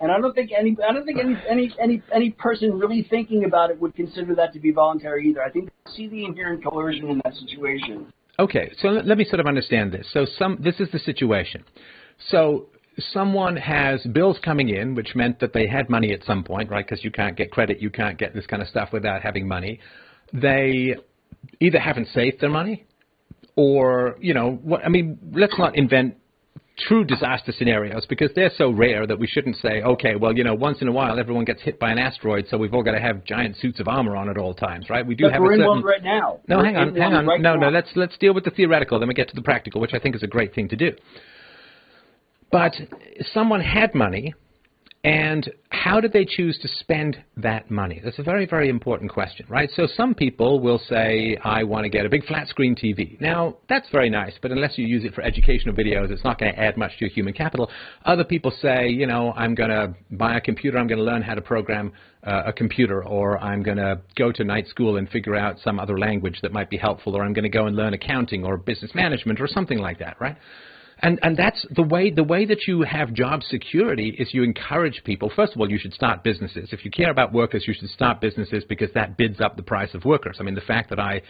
And I don't think any person really thinking about it would consider that to be voluntary either. I think they see the inherent coercion in that situation. Okay, so let me sort of understand this. So this is the situation. So someone has bills coming in, which meant that they had money at some point, right? Because you can't get credit, you can't get this kind of stuff without having money. They either haven't saved their money, or let's not invent true disaster scenarios, because they're so rare that we shouldn't say, okay, well, once in a while everyone gets hit by an asteroid, so we've all got to have giant suits of armor on at all times, right? We do have we're a certain... in one right now. No, hang on. Right no, now. let's deal with the theoretical, then we get to the practical, which I think is a great thing to do. But someone had money, and how did they choose to spend that money? That's a very, very important question, right? So some people will say, I want to get a big flat screen TV. Now, that's very nice, but unless you use it for educational videos, it's not going to add much to your human capital. Other people say, I'm going to buy a computer, I'm going to learn how to program a computer, or I'm going to go to night school and figure out some other language that might be helpful, or I'm going to go and learn accounting or business management or something like that, right? And that's the way that you have job security is you encourage people. First of all, you should start businesses. If you care about workers, you should start businesses because that bids up the price of workers. I mean, the fact that I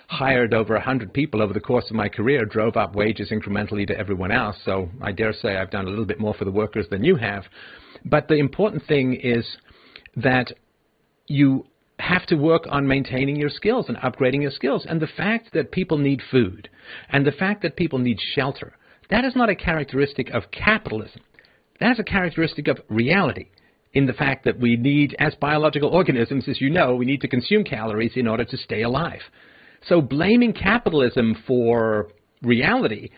hired over 100 people over the course of my career drove up wages incrementally to everyone else. So I dare say I've done a little bit more for the workers than you have. But the important thing is that you have to work on maintaining your skills and upgrading your skills. And the fact that people need food and the fact that people need shelter, that is not a characteristic of capitalism. That is a characteristic of reality, in the fact that we need, as biological organisms, as you know, we need to consume calories in order to stay alive. So blaming capitalism for reality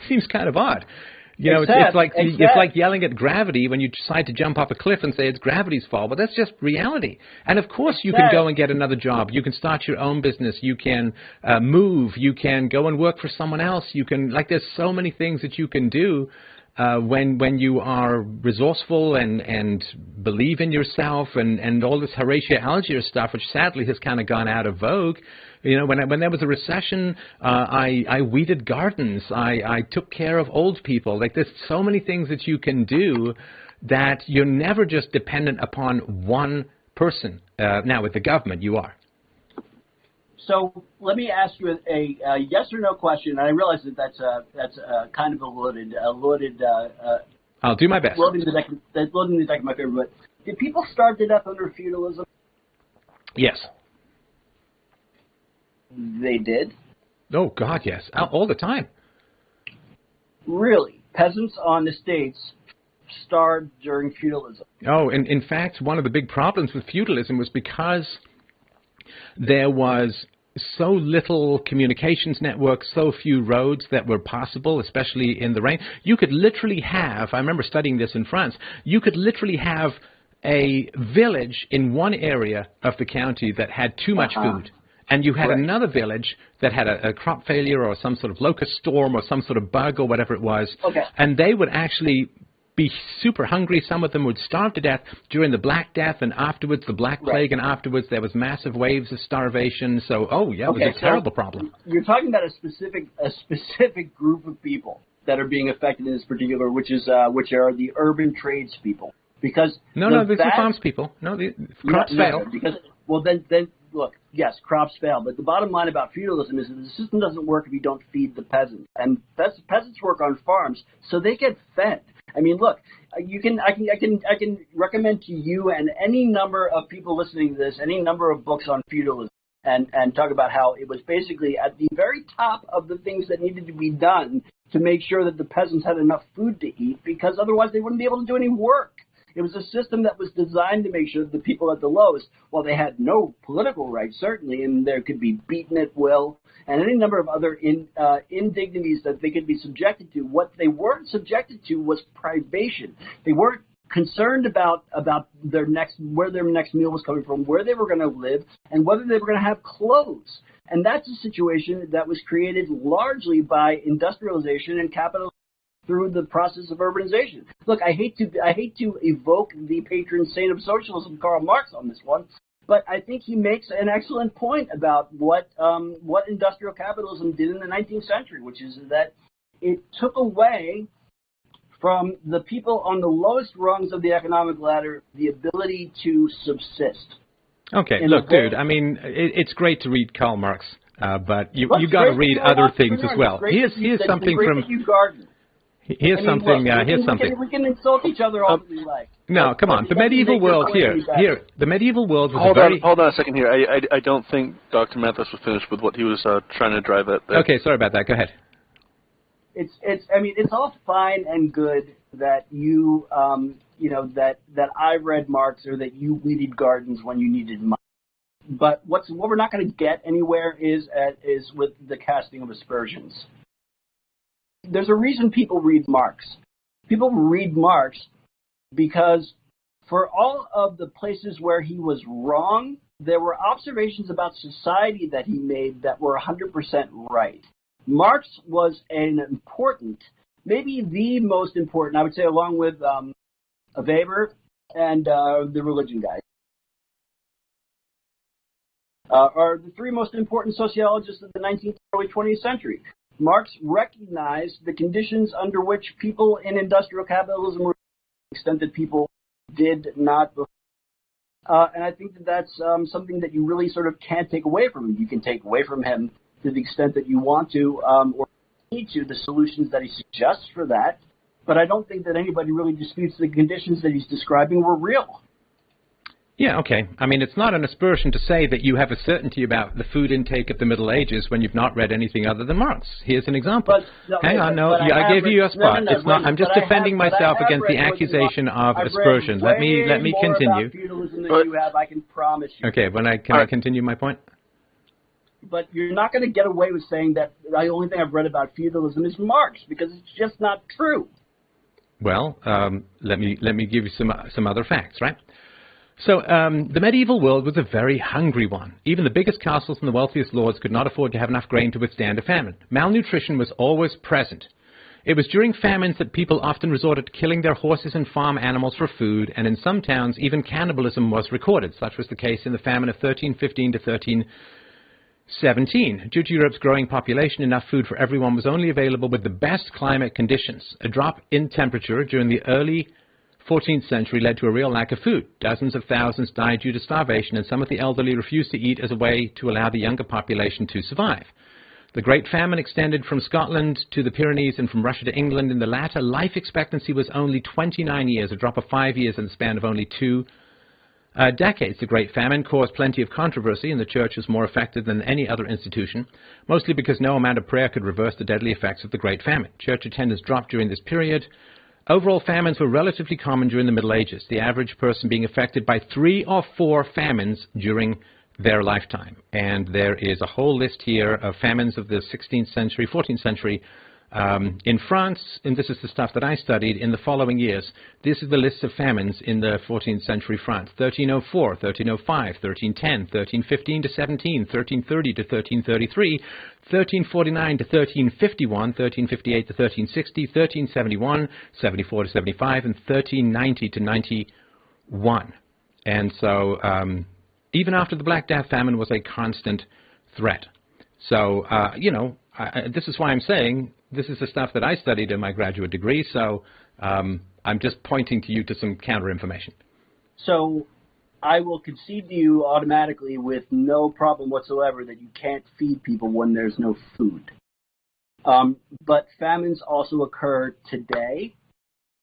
seems kind of odd. It's like yelling at gravity when you decide to jump off a cliff and say it's gravity's fault. But that's just reality. And of course you can go and get another job. You can start your own business. You can move. You can go and work for someone else. You can, there's so many things that you can do when you are resourceful and believe in yourself and all this Horatio Algier stuff, which sadly has kind of gone out of vogue. When there was a recession, I weeded gardens. I took care of old people. There's so many things that you can do that you're never just dependent upon one person. Now, with the government, you are. So let me ask you a yes or no question. And I realize that's kind of a loaded. I'll do my best. Loading the deck of my favorite. But did people start to death under feudalism? Yes. They did? Oh, God, yes. All the time. Really? Peasants on estates starved during feudalism? Oh, and in fact, one of the big problems with feudalism was because there was so little communications networks, so few roads that were possible, especially in the rain. You could literally have, I remember studying this in France, you could literally have a village in one area of the county that had too much food. And you had another village that had a crop failure or some sort of locust storm or some sort of bug or whatever it was. And they would actually be super hungry. Some of them would starve to death during the Black Death and afterwards the Black Plague, and afterwards there was massive waves of starvation. So, it was a terrible problem. You're talking about a specific group of people that are being affected in this particular, which are the urban tradespeople. Because no, these are farms people. No, the crops fail. Because then look, yes, crops fail, but the bottom line about feudalism is that the system doesn't work if you don't feed the peasants, and peasants work on farms, so they get fed. I mean, look, I can recommend to you and any number of people listening to this, any number of books on feudalism, and talk about how it was basically at the very top of the things that needed to be done to make sure that the peasants had enough food to eat, because otherwise they wouldn't be able to do any work. It was a system that was designed to make sure that the people at the lowest, while they had no political rights, certainly, and there could be beaten at will, and any number of other indignities that they could be subjected to, what they weren't subjected to was privation. They weren't concerned about where their next meal was coming from, where they were going to live, and whether they were going to have clothes. And that's a situation that was created largely by industrialization and capitalism through the process of urbanization. Look, I hate to evoke the patron saint of socialism, Karl Marx, on this one, but I think he makes an excellent point about what industrial capitalism did in the 19th century, which is that it took away from the people on the lowest rungs of the economic ladder the ability to subsist. Okay, look, dude, I mean, it's great to read Karl Marx, but you got to read other things as well. Here's something from... Here's something. We can insult each other all we like. No, come on. The medieval world the medieval world was Hold on a second here. I don't think Dr. Mathis was finished with what he was trying to drive at there. Okay, sorry about that. Go ahead. It's all fine and good that you that I read Marx or that you weeded gardens when you needed money. But what we're not going to get anywhere is with the casting of aspersions. There's a reason people read Marx. People read Marx because for all of the places where he was wrong, there were observations about society that he made that were 100% right. Marx was an important, maybe the most important, I would say, along with Weber and the religion guys, are the three most important sociologists of the 19th, early 20th century. Marx recognized the conditions under which people in industrial capitalism were, to the extent that people did not before. And I think that's something that you really sort of can't take away from him. You can take away from him to the extent that you want to or need to the solutions that he suggests for that. But I don't think that anybody really disputes the conditions that he's describing were real. Yeah, okay. I mean, it's not an aspersion to say that you have a certainty about the food intake of the Middle Ages when you've not read anything other than Marx. Here's an example. Hang on, I gave you a spot. It's not. I'm just defending myself against the accusation of aspersion. Let me continue. I can promise you. Okay, can I continue my point? But you're not going to get away with saying that the only thing I've read about feudalism is Marx, because it's just not true. Well, let me give you some other facts, right? So the medieval world was a very hungry one. Even the biggest castles and the wealthiest lords could not afford to have enough grain to withstand a famine. Malnutrition was always present. It was during famines that people often resorted to killing their horses and farm animals for food, and in some towns even cannibalism was recorded. Such was the case in the famine of 1315 to 1317. Due to Europe's growing population, enough food for everyone was only available with the best climate conditions. A drop in temperature during the early 14th century led to a real lack of food. Dozens of thousands died due to starvation, and some of the elderly refused to eat as a way to allow the younger population to survive. The Great Famine extended from Scotland to the Pyrenees and from Russia to England. In the latter, life expectancy was only 29 years, a drop of 5 years in the span of only 2 decades. The Great Famine caused plenty of controversy, and the Church was more affected than any other institution, mostly because no amount of prayer could reverse the deadly effects of the Great Famine. Church attendance dropped during this period. Overall, famines were relatively common during the Middle Ages, the average person being affected by 3 or 4 famines during their lifetime. And there is a whole list here of famines of the 16th century, 14th century. In France, and this is the stuff that I studied, in the following years, this is the list of famines in the 14th century France: 1304, 1305, 1310, 1315 to 17, 1330 to 1333, 1349 to 1351, 1358 to 1360, 1371, 74 to 75, and 1390 to 91. And so even after the Black Death famine was a constant threat. So, this is why I'm saying this is the stuff that I studied in my graduate degree, so I'm just pointing to you to some counter-information. So I will concede to you automatically with no problem whatsoever that you can't feed people when there's no food. But famines also occur today.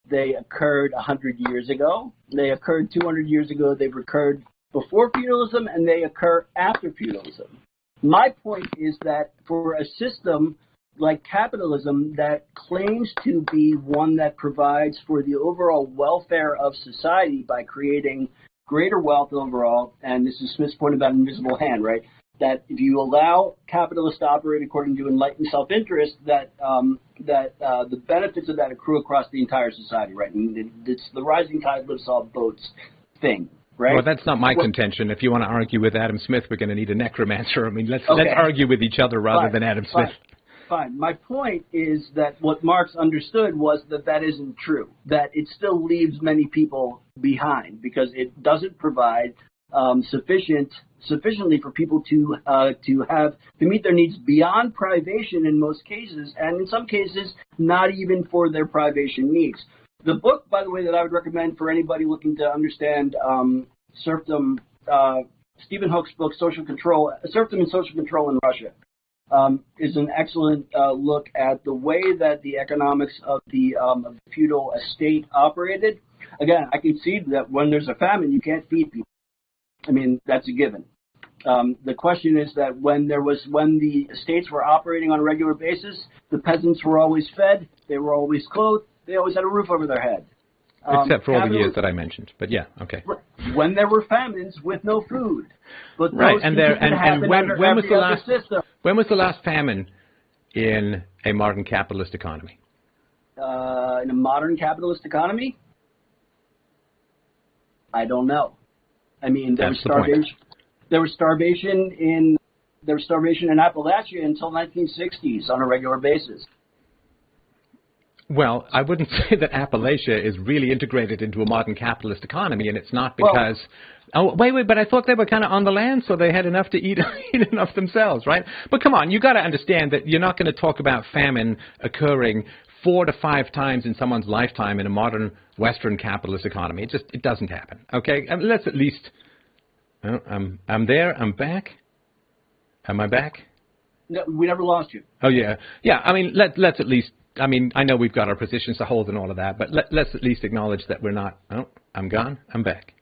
They occurred 100 years ago. They occurred 200 years ago. They've occurred before feudalism, and they occur after feudalism. My point is that for a system like capitalism that claims to be one that provides for the overall welfare of society by creating greater wealth overall, and this is Smith's point about invisible hand, right? That if you allow capitalists to operate according to enlightened self-interest, that the benefits of that accrue across the entire society, right? And it's the rising tide lifts all boats thing. Right? Well, that's not my contention. If you want to argue with Adam Smith, we're going to need a necromancer. I mean, let's argue with each other rather than Adam Smith. Fine. My point is that what Marx understood was that isn't true, that it still leaves many people behind because it doesn't provide sufficiently for people to meet their needs beyond privation in most cases, and in some cases not even for their privation needs. The book, by the way, that I would recommend for anybody looking to understand serfdom, Stephen Hook's book, Serfdom and Social Control in Russia, is an excellent look at the way that the economics of the feudal estate operated. Again, I concede that when there's a famine, you can't feed people. I mean, that's a given. The question is that when the estates were operating on a regular basis, the peasants were always fed, they were always clothed, they always had a roof over their head. Except for all the years that I mentioned. But yeah, okay. When there were famines with no food. But right, and when was the last famine in a modern capitalist economy? In a modern capitalist economy? I don't know. I mean, there was starvation in Appalachia until 1960s on a regular basis. Well, I wouldn't say that Appalachia is really integrated into a modern capitalist economy, and it's not because... but I thought they were kind of on the land, so they had enough to eat enough themselves, right? But come on, you got to understand that you're not going to talk about famine occurring 4 to 5 times in someone's lifetime in a modern Western capitalist economy. It doesn't happen, okay? I mean, let's at least... I'm there. I'm back. Am I back? No, we never lost you. Oh, yeah. Yeah, I mean, let's at least... I mean, I know we've got our positions to hold and all of that, but let's at least acknowledge that we're not... Oh, I'm gone. I'm back.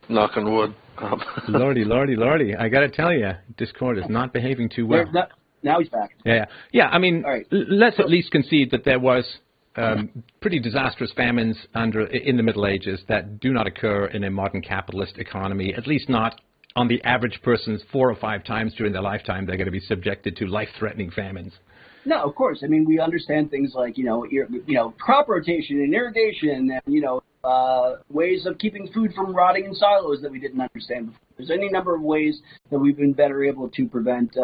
Knock on wood. Lordy. I got to tell you, Discord is not behaving too well. Now he's back. Yeah. I mean, right. Let's at least concede that there was pretty disastrous famines in the Middle Ages that do not occur in a modern capitalist economy, at least not on the average person's 4 or 5 times during their lifetime. They're going to be subjected to life-threatening famines. No, of course. I mean, we understand things like, crop rotation and irrigation and, ways of keeping food from rotting in silos that we didn't understand before. There's any number of ways that we've been better able to prevent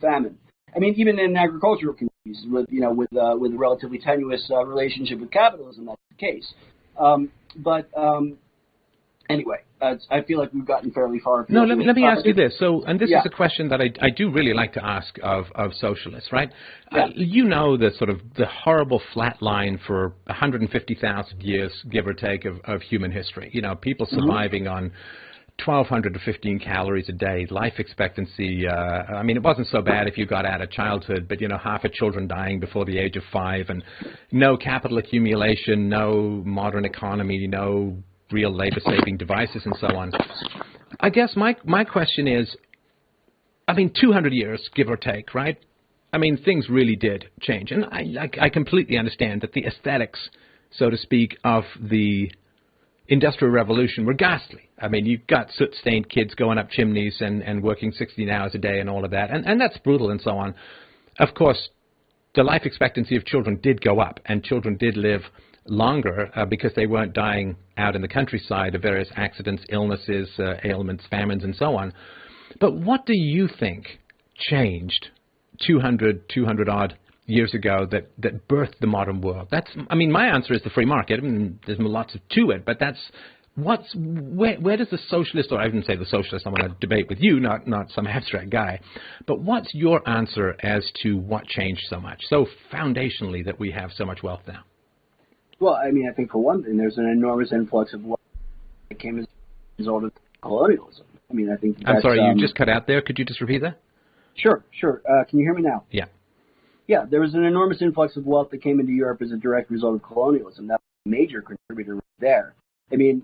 famine. I mean, even in agricultural communities with a relatively tenuous relationship with capitalism, that's the case. Anyway, I feel like we've gotten fairly far. No, let me ask you this. So, and this is a question that I do really like to ask of socialists, right? Yeah. The horrible flat line for 150,000 years, give or take, of human history. People surviving on 1,200 to 15 calories a day, life expectancy. I mean, it wasn't so bad if you got out of childhood, but, half of children dying before the age of 5, and no capital accumulation, no modern economy, no real labor-saving devices and so on. I guess my question is, 200 years, give or take, right? I mean, things really did change. And I completely understand that the aesthetics, so to speak, of the Industrial Revolution were ghastly. I mean, you've got soot-stained kids going up chimneys and working 16 hours a day and all of that, and that's brutal and so on. Of course, the life expectancy of children did go up, and children did live longer because they weren't dying out in the countryside of various accidents, illnesses, ailments, famines, and so on. But what do you think changed 200 odd years ago that birthed the modern world? I mean, my answer is the free market. I mean, there's lots to it, but where does the socialist, or I wouldn't say the socialist, I want to debate with you, not some abstract guy, but what's your answer as to what changed so much, so foundationally, that we have so much wealth now? Well, I mean, I think for one thing, there's an enormous influx of wealth that came as a result of colonialism. I mean, I think that's, I'm sorry, you just cut out there. Could you just repeat that? Sure. Can you hear me now? Yeah. Yeah, there was an enormous influx of wealth that came into Europe as a direct result of colonialism. That was a major contributor right there. I mean,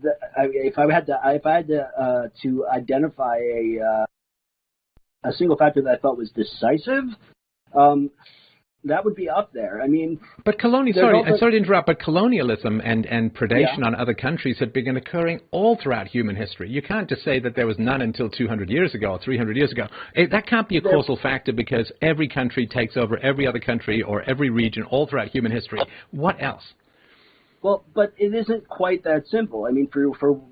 if I had to identify a single factor that I thought was decisive, that would be up there. I mean, but sorry to interrupt, but colonialism and predation on other countries had been occurring all throughout human history. You can't just say that there was none until 200 years ago or 300 years ago. That can't be a causal factor, because every country takes over every other country or every region all throughout human history. What else? Well, but it isn't quite that simple. I mean,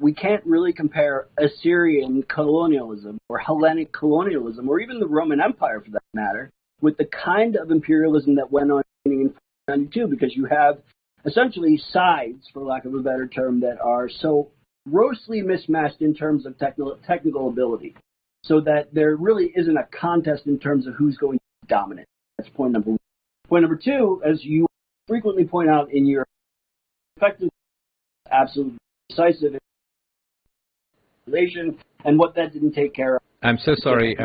we can't really compare Assyrian colonialism or Hellenic colonialism or even the Roman Empire, for that matter, with the kind of imperialism that went on in 1992, because you have essentially sides, for lack of a better term, that are so grossly mismatched in terms of technical ability, so that there really isn't a contest in terms of who's going to be dominant. That's point number one. Point number two, as you frequently point out in your effective, absolutely decisive relation, and what that didn't take care of. I'm so sorry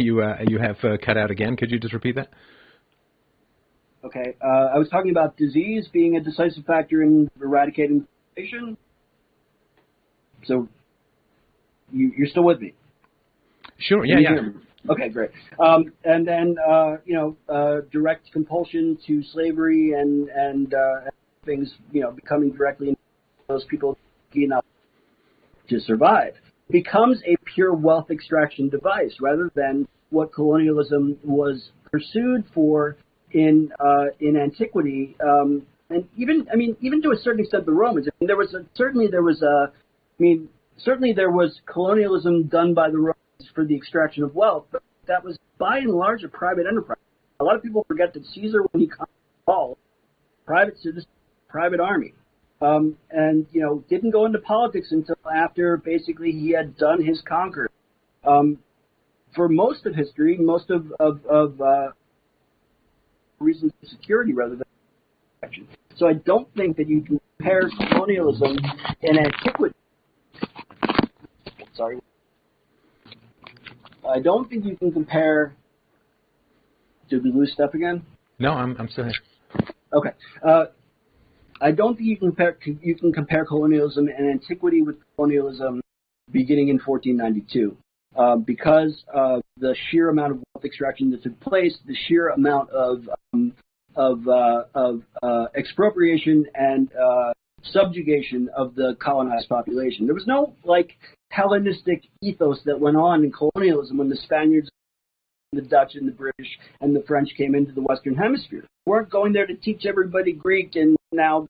you have cut out again. Could you just repeat that? Okay. I was talking about disease being a decisive factor in eradicating population. So you're still with me? Sure. Yeah. Okay, great. And then direct compulsion to slavery and things becoming directly those people enough to survive becomes a pure wealth extraction device, rather than what colonialism was pursued for in antiquity, and even to a certain extent the Romans. I mean, certainly there was colonialism done by the Romans for the extraction of wealth, but that was by and large a private enterprise. A lot of people forget that Caesar, when he conquered Gaul, private citizen, private army. And didn't go into politics until after basically he had done his conquer. For most of history, most of reasons of security rather than protection. So I don't think that you can compare colonialism in antiquity. Sorry. I don't think you can compare. Did we lose Steph again? No, I'm still here. Okay. I don't think you can compare colonialism in antiquity with colonialism beginning in 1492, because of the sheer amount of wealth extraction that took place, the sheer amount of expropriation and subjugation of the colonized population. There was no Hellenistic ethos that went on in colonialism when the Spaniards, the Dutch, and the British and the French came into the Western Hemisphere. We weren't going there to teach everybody Greek and now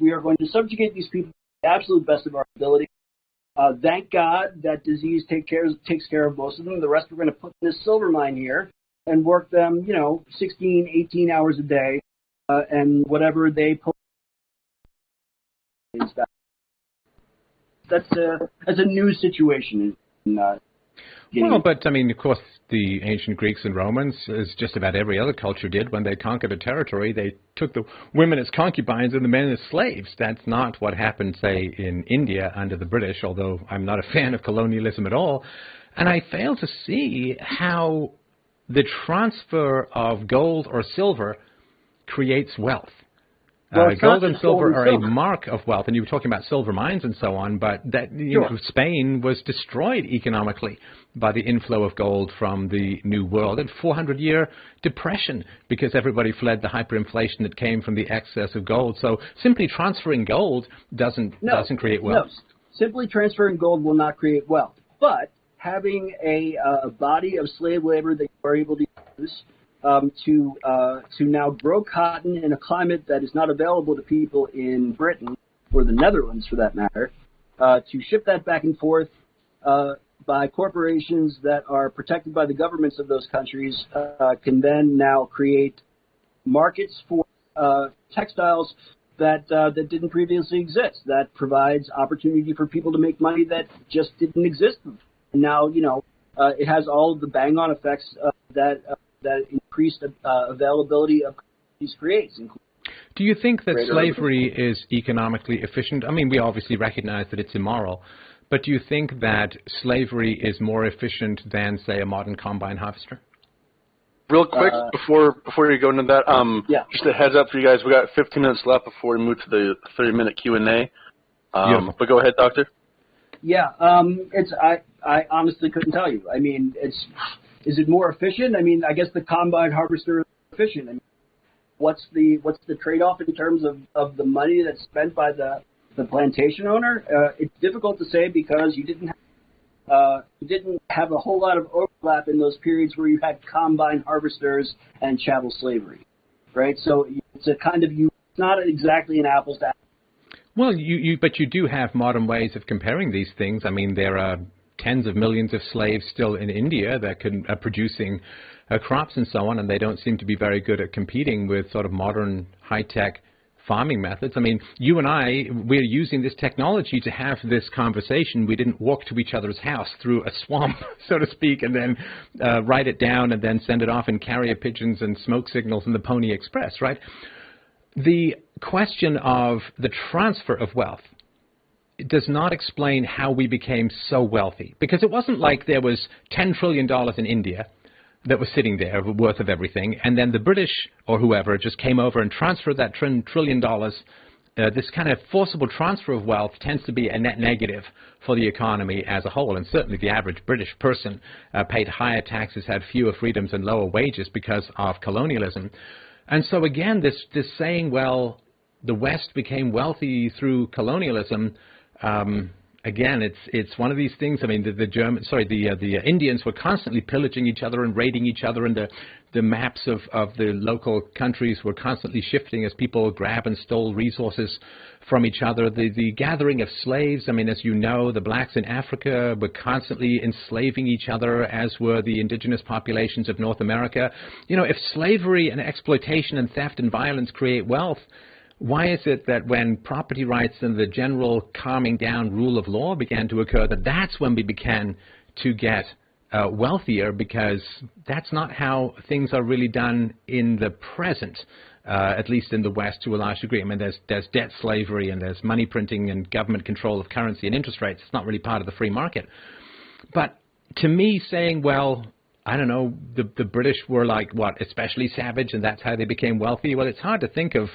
we are going to subjugate these people to the absolute best of our ability. Thank God that disease takes care of most of them. The rest we're going to put in this silver mine here and work them, 16, 18 hours a day, and whatever they put. That's a new situation. Well, but I mean, of course, the ancient Greeks and Romans, as just about every other culture did, when they conquered a territory, they took the women as concubines and the men as slaves. That's not what happened, say, in India under the British, although I'm not a fan of colonialism at all. And I fail to see how the transfer of gold or silver creates wealth. Well, it's gold not and just silver gold are and a silver. mark of wealth, and you were talking about silver mines and so on, but that Spain was destroyed economically by the inflow of gold from the New World, and 400-year depression because everybody fled the hyperinflation that came from the excess of gold. So simply transferring gold doesn't create wealth. No, simply transferring gold will not create wealth, but having a body of slave labor that you are able to use to now grow cotton in a climate that is not available to people in Britain or the Netherlands, for that matter, to ship that back and forth by corporations that are protected by the governments of those countries, can then now create markets for textiles that didn't previously exist. That provides opportunity for people to make money that just didn't exist. And now, it has all of the bang-on effects that increased availability of commodities creates. Do you think that slavery is economically efficient? I mean, we obviously recognize that it's immoral, but do you think that slavery is more efficient than, say, a modern combine harvester? Real quick, before you go into that, just a heads up for you guys, we got 15 minutes left before we move to the 30-minute Q&A. But go ahead, Doctor. Yeah, I honestly couldn't tell you. I mean, is it more efficient? I mean, I guess the combine harvester is efficient. I mean, what's the trade-off in terms of the money that's spent by the plantation owner? It's difficult to say because you didn't have a whole lot of overlap in those periods where you had combine harvesters and chattel slavery, right? So it's a kind of it's not exactly an apples to apples. Well, but you do have modern ways of comparing these things. I mean, there are tens of millions of slaves still in India that are producing crops and so on, and they don't seem to be very good at competing with sort of modern high-tech farming methods. I mean, you and I, we're using this technology to have this conversation. We didn't walk to each other's house through a swamp, so to speak, and then write it down and then send it off in carrier pigeons and smoke signals in the Pony Express, right? The question of the transfer of wealth does not explain how we became so wealthy, because it wasn't like there was $10 trillion in India that was sitting there, worth of everything, and then the British or whoever just came over and transferred that $1 trillion. This kind of forcible transfer of wealth tends to be a net negative for the economy as a whole, and certainly the average British person paid higher taxes, had fewer freedoms and lower wages because of colonialism. And so again, this saying, well, the West became wealthy through colonialism, again, it's one of these things. I mean, the Indians were constantly pillaging each other and raiding each other, and the maps of the local countries were constantly shifting as people grabbed and stole resources from each other. The gathering of slaves, I mean, as you know, the blacks in Africa were constantly enslaving each other, as were the indigenous populations of North America. If slavery and exploitation and theft and violence create wealth, why is it that when property rights and the general calming down rule of law began to occur, that's when we began to get wealthier? Because that's not how things are really done in the present, at least in the West to a large degree. I mean, there's debt slavery and there's money printing and government control of currency and interest rates. It's not really part of the free market. But to me, saying, well, I don't know, the British were like, what, especially savage, and that's how they became wealthy? Well, it's hard to think of,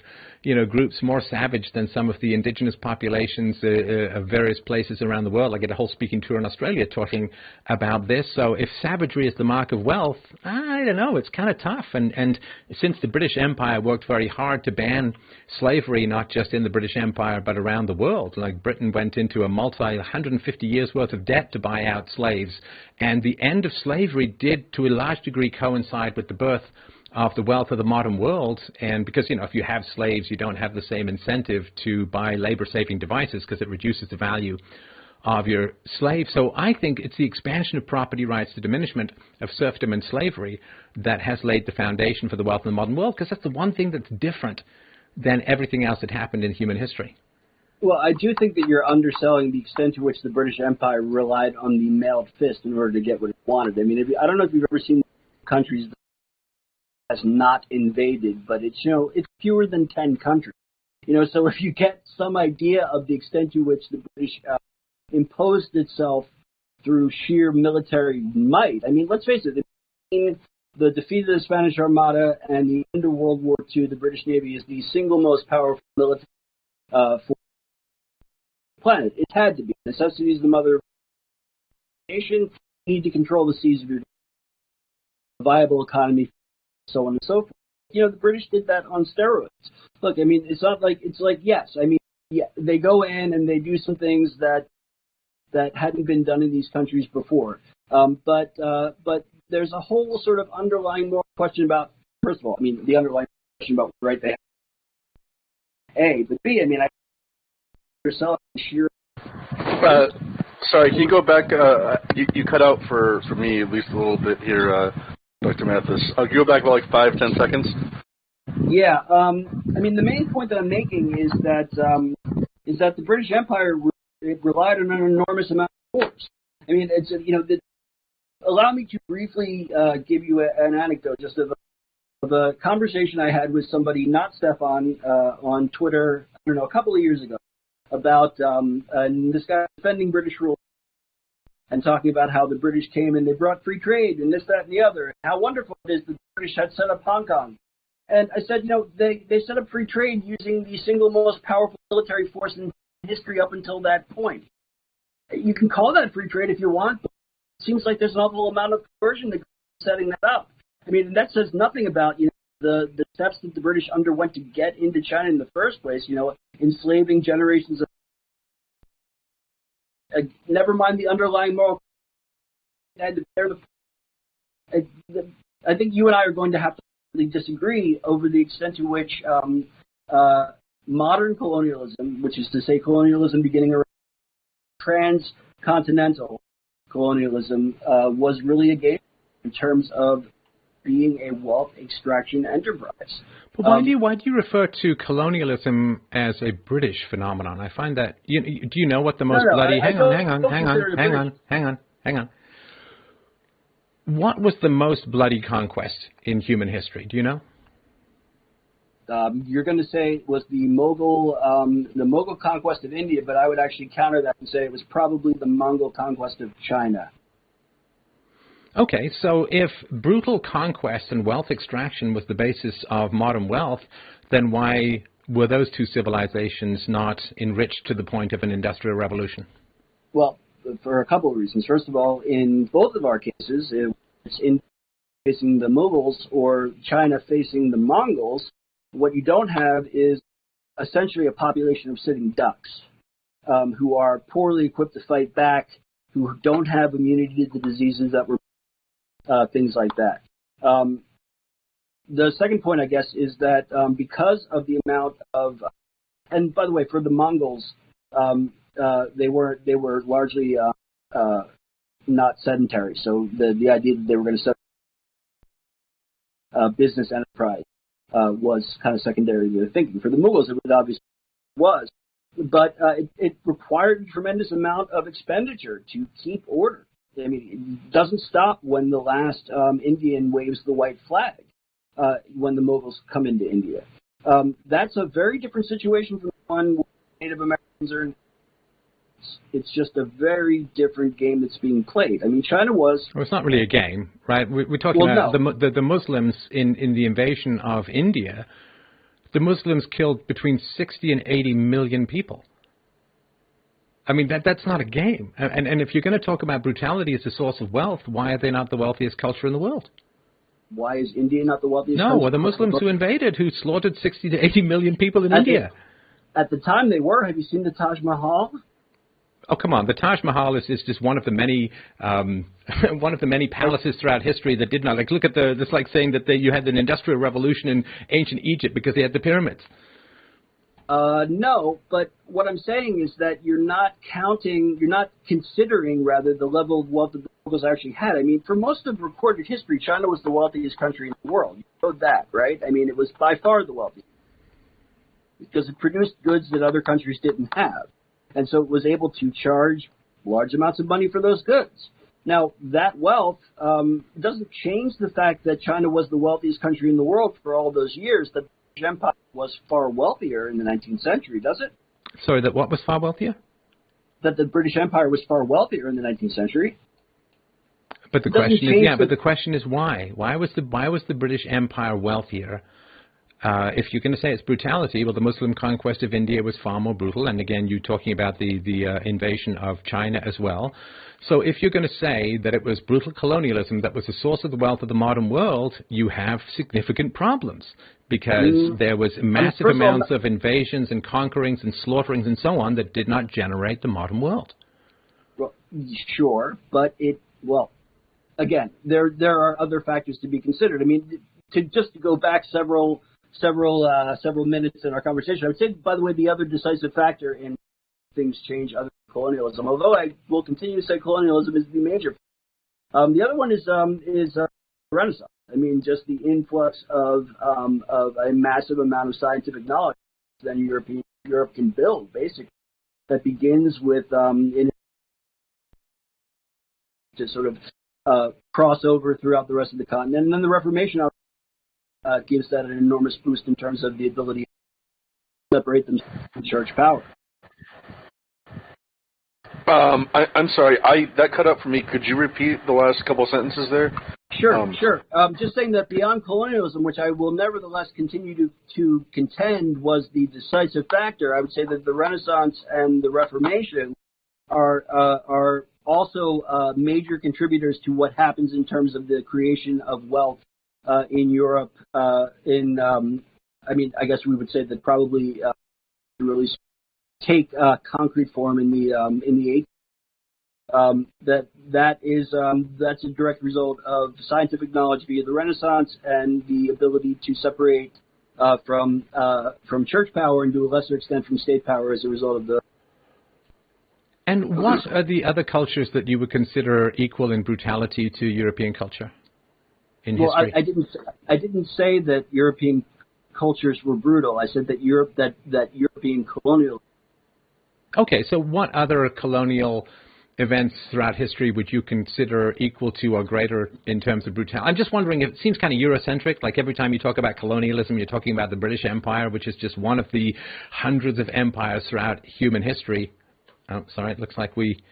groups more savage than some of the indigenous populations of various places around the world. I get a whole speaking tour in Australia talking about this. So if savagery is the mark of wealth, I don't know, it's kind of tough. And since the British Empire worked very hard to ban slavery, not just in the British Empire, but around the world, like Britain went into a 150 years worth of debt to buy out slaves. And the end of slavery did, to a large degree, coincide with the birth of the wealth of the modern world. And because, if you have slaves, you don't have the same incentive to buy labor-saving devices because it reduces the value of your slave. So I think it's the expansion of property rights, the diminishment of serfdom and slavery that has laid the foundation for the wealth of the modern world, because that's the one thing that's different than everything else that happened in human history. Well, I do think that you're underselling the extent to which the British Empire relied on the mailed fist in order to get what it wanted. I mean, I don't know if you've ever seen countries that has not invaded, but it's fewer than 10 countries. So if you get some idea of the extent to which the British imposed itself through sheer military might, I mean, let's face it, the defeat of the Spanish Armada and the end of World War II, the British Navy is the single most powerful military force on the planet. It had to be. Necessity is the mother of nation. You need to control the seas of your viable economy, so on and so forth. You know, the British did that on steroids. Look, I mean, it's like, yes, I mean, yeah, they go in and they do some things that hadn't been done in these countries before. But there's a whole sort of underlying moral question about, first of all, I mean, the underlying question about what right they have. A, but B, I mean, yourself sheer. Sorry, can you go back? You cut out for me at least a little bit here, Dr. Mathis. Can you go back about like 5-10 seconds? Yeah, I mean, the main point that I'm making is that the British Empire relied on an enormous amount of force. I mean, it's allow me to briefly give you an anecdote just of a conversation I had with somebody, not Stefan, on Twitter, I don't know, a couple of years ago, about this guy defending British rule and talking about how the British came and they brought free trade and this, that, and the other, and how wonderful it is that the British had set up Hong Kong. And I said, they set up free trade using the single most powerful military force in history up until that point. You can call that free trade if you want, but it seems like there's an awful amount of coercion that setting that up. I mean, that says nothing about the steps that the British underwent to get into China in the first place, enslaving generations of never mind the underlying moral. I think you and I are going to have to disagree over the extent to which modern colonialism, which is to say colonialism beginning around transcontinental colonialism, was really a game in terms of being a wealth extraction enterprise. But why do you refer to colonialism as a British phenomenon? I find that do you know what the most bloody? Hang on. What was the most bloody conquest in human history? Do you know? You're going to say it was the Mughal conquest of India, but I would actually counter that and say it was probably the Mongol conquest of China. Okay, so if brutal conquest and wealth extraction was the basis of modern wealth, then why were those two civilizations not enriched to the point of an industrial revolution? Well, for a couple of reasons. First of all, in both of our cases, it's in facing the Mughals or China facing the Mongols, what you don't have is essentially a population of sitting ducks who are poorly equipped to fight back, who don't have immunity to the diseases that were things like that. The second point, I guess, is that because of the amount of, and by the way, for the Mongols, they were largely not sedentary. So the idea that they were going to set a business enterprise was kind of secondary to their thinking. For the Mughals, it obviously was, but it required a tremendous amount of expenditure to keep order. I mean, it doesn't stop when the last Indian waves the white flag when the Mughals come into India. That's a very different situation from the one where Native Americans are in. It's just a very different game that's being played. I mean, China was... Well, it's not really a game, right? We're talking about the Muslims in the invasion of India. The Muslims killed between 60 and 80 million people. I mean, that's not a game. And if you're going to talk about brutality as a source of wealth, why are they not the wealthiest culture in the world? Why is India not the wealthiest country? No, well, the Muslims who invaded, who slaughtered 60 to 80 million people in India. At the time they were. Have you seen the Taj Mahal? Oh, come on! The Taj Mahal is just one of the many palaces throughout history that did not. Like, look at it's like saying that you had an industrial revolution in ancient Egypt because they had the pyramids. No, but what I'm saying is that you're not considering rather the level of wealth that the Mughals actually had. I mean, for most of recorded history, China was the wealthiest country in the world. You know that, right? I mean, it was by far the wealthiest because it produced goods that other countries didn't have. And so it was able to charge large amounts of money for those goods. Now, that wealth doesn't change the fact that China was the wealthiest country in the world for all those years, that the British Empire was far wealthier in the 19th century, does it? Sorry, that what was far wealthier? That the British Empire was far wealthier in the 19th century. But the question is, but the question is why? Why was the British Empire wealthier? If you're going to say it's brutality, well, the Muslim conquest of India was far more brutal. And again, you're talking about the invasion of China as well. So if you're going to say that it was brutal colonialism that was the source of the wealth of the modern world, you have significant problems because there was massive amounts of invasions and conquerings and slaughterings and so on that did not generate the modern world. Well, sure, but again, there are other factors to be considered. I mean, to go back several minutes in our conversation, I would say, by the way, the other decisive factor in things change other than colonialism, although I will continue to say colonialism is the major. The other one is Renaissance. I mean, just the influx of a massive amount of scientific knowledge that Europe can build, basically, that begins with to sort of cross over throughout the rest of the continent, and then the Reformation gives that an enormous boost in terms of the ability to separate them from church power. I'm sorry, that cut out for me. Could you repeat the last couple of sentences there? Sure. Just saying that beyond colonialism, which I will nevertheless continue to contend was the decisive factor, I would say that the Renaissance and the Reformation are also major contributors to what happens in terms of the creation of wealth in Europe. I guess we would say that probably really take concrete form in the 80s. That's a direct result of scientific knowledge via the Renaissance and the ability to separate from church power and to a lesser extent from state power as a result of the. And what are the other cultures that you would consider equal in brutality to European culture in history? I didn't say that European cultures were brutal. I said that European colonial. Okay, so what other colonial events throughout history would you consider equal to or greater in terms of brutality? I'm just wondering, if it seems kind of Eurocentric, like every time you talk about colonialism, you're talking about the British Empire, which is just one of the hundreds of empires throughout human history. Oh, sorry, it looks like we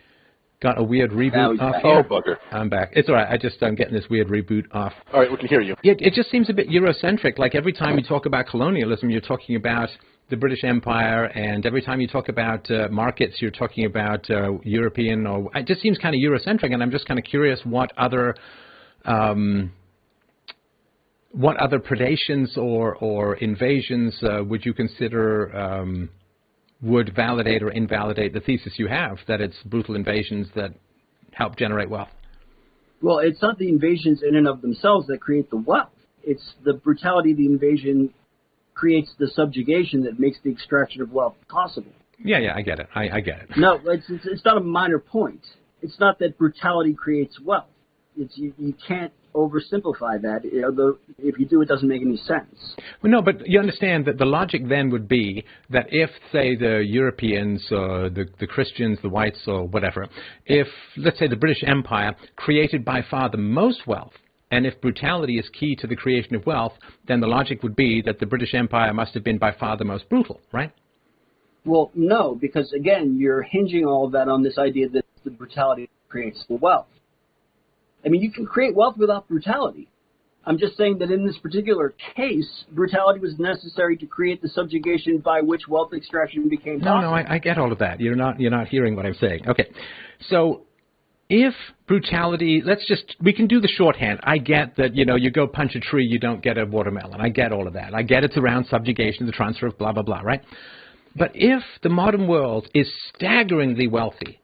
got a weird reboot off here. Oh, bugger. I'm back. It's all right. I'm getting this weird reboot off. All right, we can hear you. It just seems a bit Eurocentric. Like every time you talk about colonialism, you're talking about the British Empire, and every time you talk about markets, you're talking about European, or it just seems kind of Eurocentric, and I'm just kind of curious what other predations or invasions would you consider would validate or invalidate the thesis you have that it's brutal invasions that help generate wealth? Well, it's not the invasions in and of themselves that create the wealth. It's the brutality of the invasion creates the subjugation that makes the extraction of wealth possible. Yeah, I get it. I get it. No, it's not a minor point. It's not that brutality creates wealth. You can't oversimplify that. If you do, it doesn't make any sense. Well, no, but you understand that the logic then would be that if, say, the Europeans, the Christians, the whites, or whatever, if, let's say, the British Empire created by far the most wealth, and if brutality is key to the creation of wealth, then the logic would be that the British Empire must have been by far the most brutal, right? Well, no, because, again, you're hinging all of that on this idea that the brutality creates the wealth. I mean, you can create wealth without brutality. I'm just saying that in this particular case, brutality was necessary to create the subjugation by which wealth extraction became possible. No, I get all of that. You're not hearing what I'm saying. Okay, so if brutality, we can do the shorthand. I get that, you go punch a tree, you don't get a watermelon. I get all of that. I get it's around subjugation, the transfer of blah, blah, blah, right? But if the modern world is staggeringly wealthy,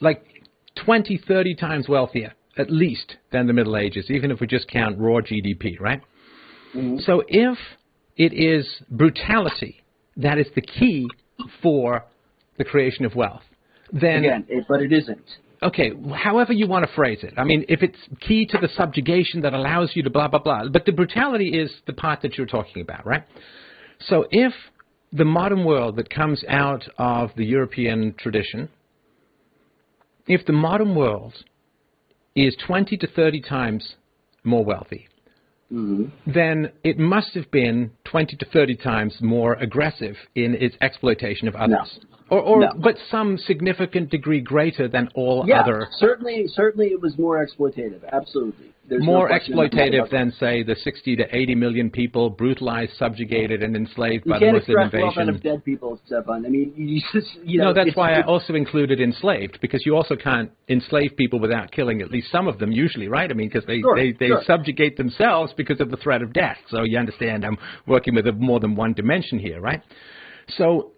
like 20, 30 times wealthier, at least, than the Middle Ages, even if we just count raw GDP, right? Mm-hmm. So if it is brutality that is the key for the creation of wealth, then... Again, but it isn't. Okay, however you want to phrase it. I mean, if it's key to the subjugation that allows you to blah, blah, blah, but the brutality is the part that you're talking about, right? So if the modern world that comes out of the European tradition, if the modern world is 20 to 30 times more wealthy, then it must have been 20 to 30 times more aggressive in its exploitation of others. No. But some significant degree greater than all other. Certainly it was more exploitative. Absolutely. There's more no question exploitative than, say, the 60 to 80 million people brutalized, subjugated, and enslaved by the Muslim invasion. You can't extract wealth out invasion. of dead people, Stefan. I mean, No, that's why I also included enslaved, because you also can't enslave people without killing at least some of them, usually, right? I mean, because they subjugate themselves because of the threat of death. So you understand, I'm working with more than one dimension here, right? So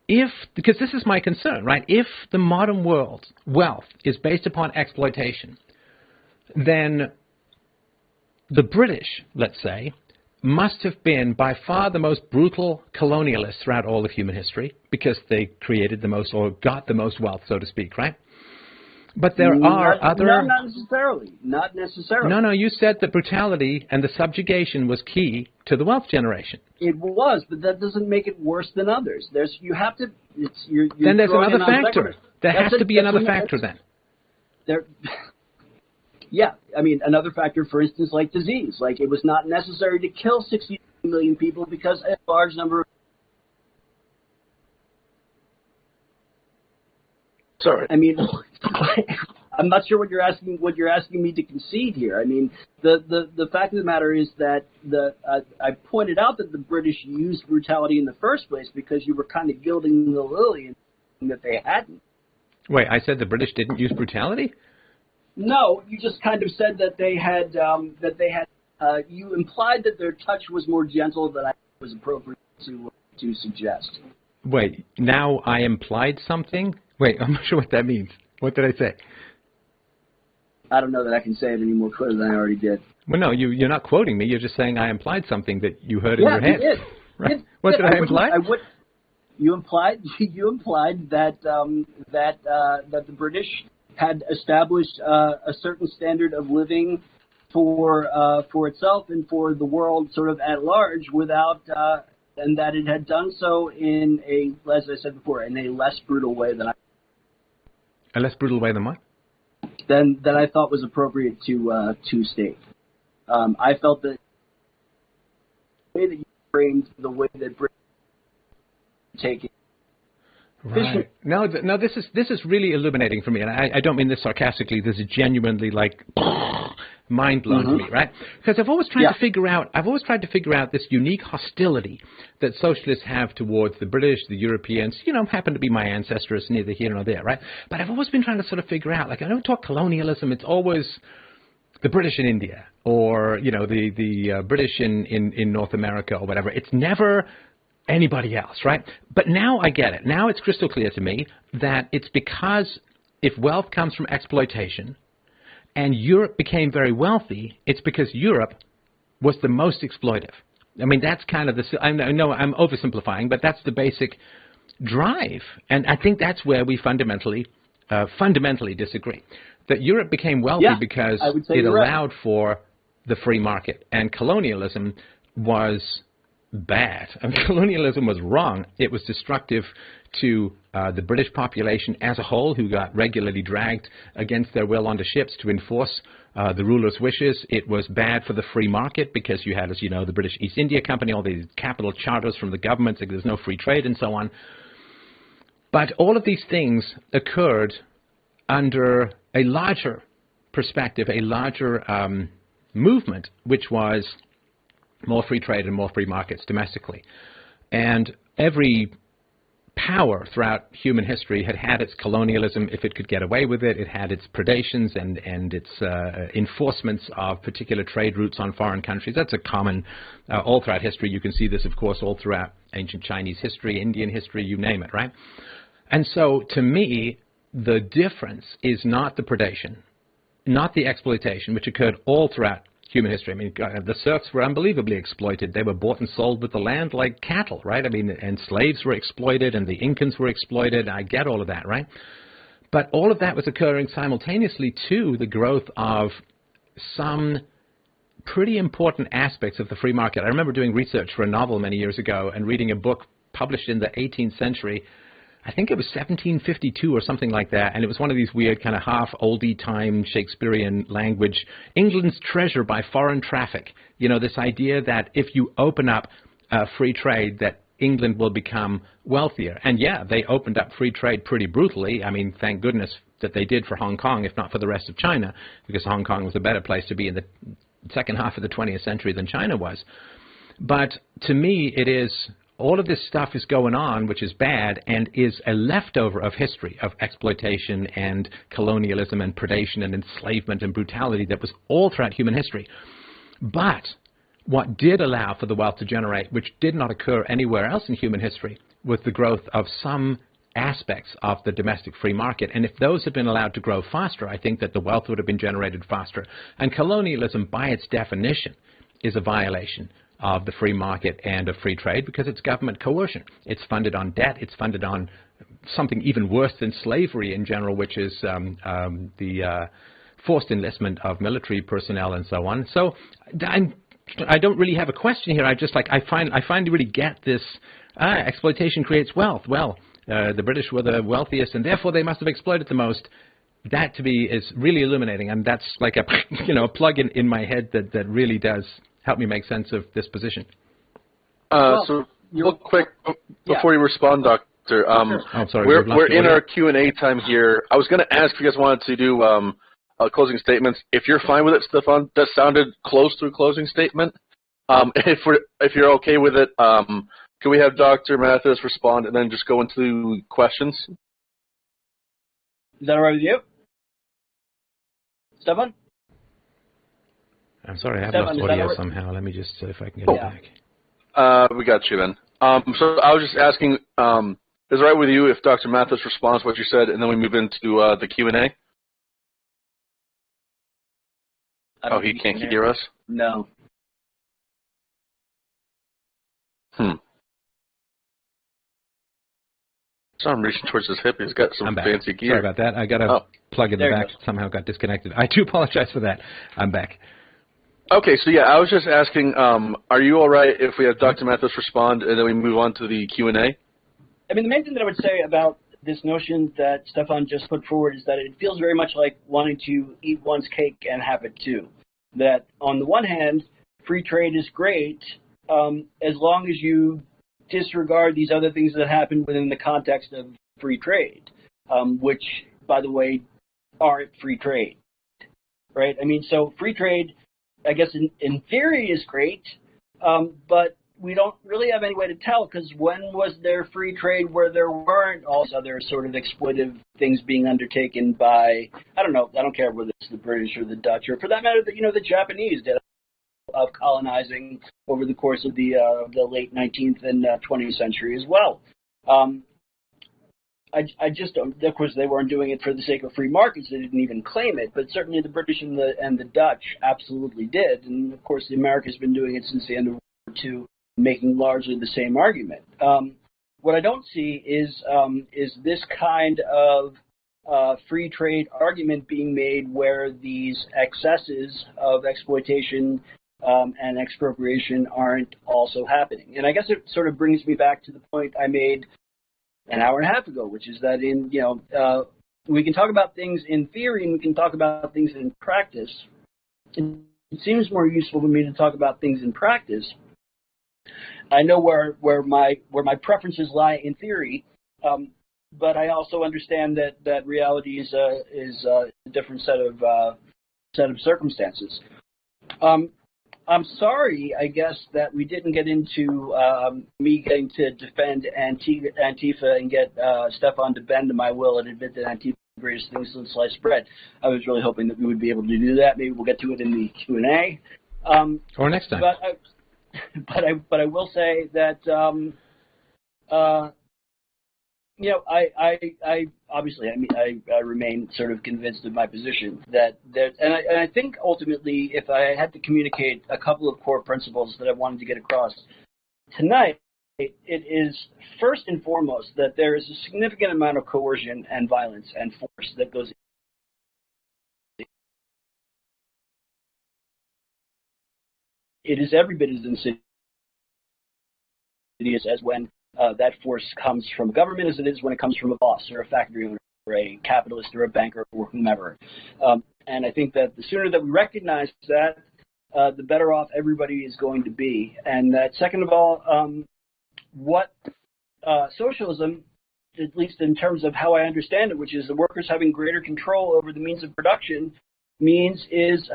because this is my concern, right? If the modern world's wealth is based upon exploitation, then the British, let's say, must have been by far the most brutal colonialists throughout all of human history, because they created the most, or got the most wealth, so to speak, right? But there are other... No, not necessarily. Not necessarily. No, you said that brutality and the subjugation was key to the wealth generation. It was, but that doesn't make it worse than others. You're then there's another factor. There has to be another factor then. Yeah, I mean, another factor, for instance, like disease. Like, it was not necessary to kill 60 million people because a large number of... Sorry. I mean, I'm not sure what you're asking me to concede here. I mean, the fact of the matter is that I pointed out that the British used brutality in the first place because you were kind of gilding the lily and that they hadn't. Wait, I said the British didn't use brutality? No, you just kind of said that they had you implied that their touch was more gentle than I was appropriate to suggest. Wait, now I implied something? Wait, I'm not sure what that means. What did I say? I don't know that I can say it any more clearly than I already did. Well, no, you're not quoting me. You're just saying I implied something that you heard in your head. You did. Right? What did I imply? You implied that that the British had established a certain standard of living for itself and for the world sort of at large without and that it had done so in a, as I said before, in a less brutal way than a less brutal way than what? Than I thought was appropriate to state. I felt that the way that you framed the way that Britain take it. Right. No, this is really illuminating for me, and I don't mean this sarcastically. This is genuinely like mind blowing to me, right? Because I've always tried to figure out this unique hostility that socialists have towards the British, the Europeans. Happen to be my ancestors, neither here nor there, right? But I've always been trying to sort of figure out, like, I don't talk colonialism. It's always the British in India, or the British in North America, or whatever. It's never anybody else, right? But now I get it. Now it's crystal clear to me that it's because if wealth comes from exploitation and Europe became very wealthy, it's because Europe was the most exploitive. I mean, that's kind of I know I'm oversimplifying, but that's the basic drive. And I think that's where we fundamentally disagree. That Europe became wealthy because it allowed for the free market, and colonialism was bad. I mean, colonialism was wrong. It was destructive to the British population as a whole, who got regularly dragged against their will onto ships to enforce the ruler's wishes. It was bad for the free market because you had, as you know, the British East India Company, all these capital charters from the government, so there's no free trade and so on. But all of these things occurred under a larger perspective, a larger movement, which was more free trade and more free markets domestically. And every power throughout human history had its colonialism, if it could get away with it. It had its predations and its enforcements of particular trade routes on foreign countries. That's a common, all throughout history. You can see this, of course, all throughout ancient Chinese history, Indian history, you name it, right? And so, to me, the difference is not the predation, not the exploitation, which occurred all throughout human history. I mean, the serfs were unbelievably exploited. They were bought and sold with the land like cattle, right? I mean, and slaves were exploited, and the Incans were exploited. I get all of that, right? But all of that was occurring simultaneously to the growth of some pretty important aspects of the free market. I remember doing research for a novel many years ago and reading a book published in the 18th century. I think it was 1752 or something like that, and it was one of these weird kind of half oldie time Shakespearean language, England's Treasure by Foreign Traffic. This idea that if you open up free trade, that England will become wealthier. And yeah, they opened up free trade pretty brutally. I mean, thank goodness that they did for Hong Kong, if not for the rest of China, because Hong Kong was a better place to be in the second half of the 20th century than China was. But to me, it is all of this stuff is going on, which is bad, and is a leftover of history, of exploitation and colonialism and predation and enslavement and brutality that was all throughout human history. But what did allow for the wealth to generate, which did not occur anywhere else in human history, was the growth of some aspects of the domestic free market. And if those had been allowed to grow faster, I think that the wealth would have been generated faster. And colonialism, by its definition, is a violation of the free market and of free trade because it's government coercion. It's funded on debt. It's funded on something even worse than slavery in general, which is the forced enlistment of military personnel and so on. So I don't really have a question here. I finally really get this exploitation creates wealth. Well, the British were the wealthiest, and therefore they must have exploited the most. That to me is really illuminating, and that's like a plug in my head that really does help me make sense of this position. So real quick before you respond, Doctor. Sure. Oh, sorry. We're in our Q&A time here. I was going to ask if you guys wanted to do closing statements. If you're fine with it, Stefan, that sounded close to a closing statement. If you're okay with it, can we have Dr. Mathis respond and then just go into questions? Is that all right with you, Stefan? I'm sorry, I have lost audio somehow. Let me just see if I can get it back. We got you then. So I was just asking, is it right with you if Dr. Mathis responds to what you said and then we move into the Q&A? Oh, he can't hear us? No. So I'm reaching towards his hip. He's got some fancy gear. Sorry about that. I got a plug in the back. Somehow got disconnected. I do apologize for that. I'm back. Okay, so yeah, I was just asking, are you all right if we have Dr. Mathis respond and then we move on to the Q&A? I mean, the main thing that I would say about this notion that Stefan just put forward is that it feels very much like wanting to eat one's cake and have it too. That on the one hand, free trade is great as long as you disregard these other things that happen within the context of free trade, which, by the way, aren't free trade, right? I mean, so free trade, I guess in theory is great, but we don't really have any way to tell because when was there free trade where there weren't all other sort of exploitive things being undertaken by, I don't know, I don't care whether it's the British or the Dutch or for that matter, the Japanese did of colonizing over the course of the late 19th and 20th century as well. I just don't, of course, they weren't doing it for the sake of free markets. They didn't even claim it, but certainly the British and the Dutch absolutely did. And of course, the America's been doing it since the end of World War II, making largely the same argument. What I don't see is this kind of free trade argument being made where these excesses of exploitation and expropriation aren't also happening. And I guess it sort of brings me back to the point I made an hour and a half ago, which is that we can talk about things in theory and we can talk about things in practice. It seems more useful to me to talk about things in practice. I know where my preferences lie in theory, but I also understand that reality is a different set of circumstances. I'm sorry, I guess, that we didn't get into me getting to defend Antifa and get Stefan to bend to my will and admit that Antifa is the greatest thing since sliced bread. I was really hoping that we would be able to do that. Maybe we'll get to it in the Q&A. Or next time. But I will say that I obviously I remain sort of convinced of my position that and I think ultimately if I had to communicate a couple of core principles that I wanted to get across tonight, it is first and foremost that there is a significant amount of coercion and violence and force that goes. It is every bit as insidious as when that force comes from government as it is when it comes from a boss or a factory owner or a capitalist or a banker or whomever. And I think that the sooner that we recognize that, the better off everybody is going to be. And that second of all, what socialism, at least in terms of how I understand it, which is the workers having greater control over the means of production, means is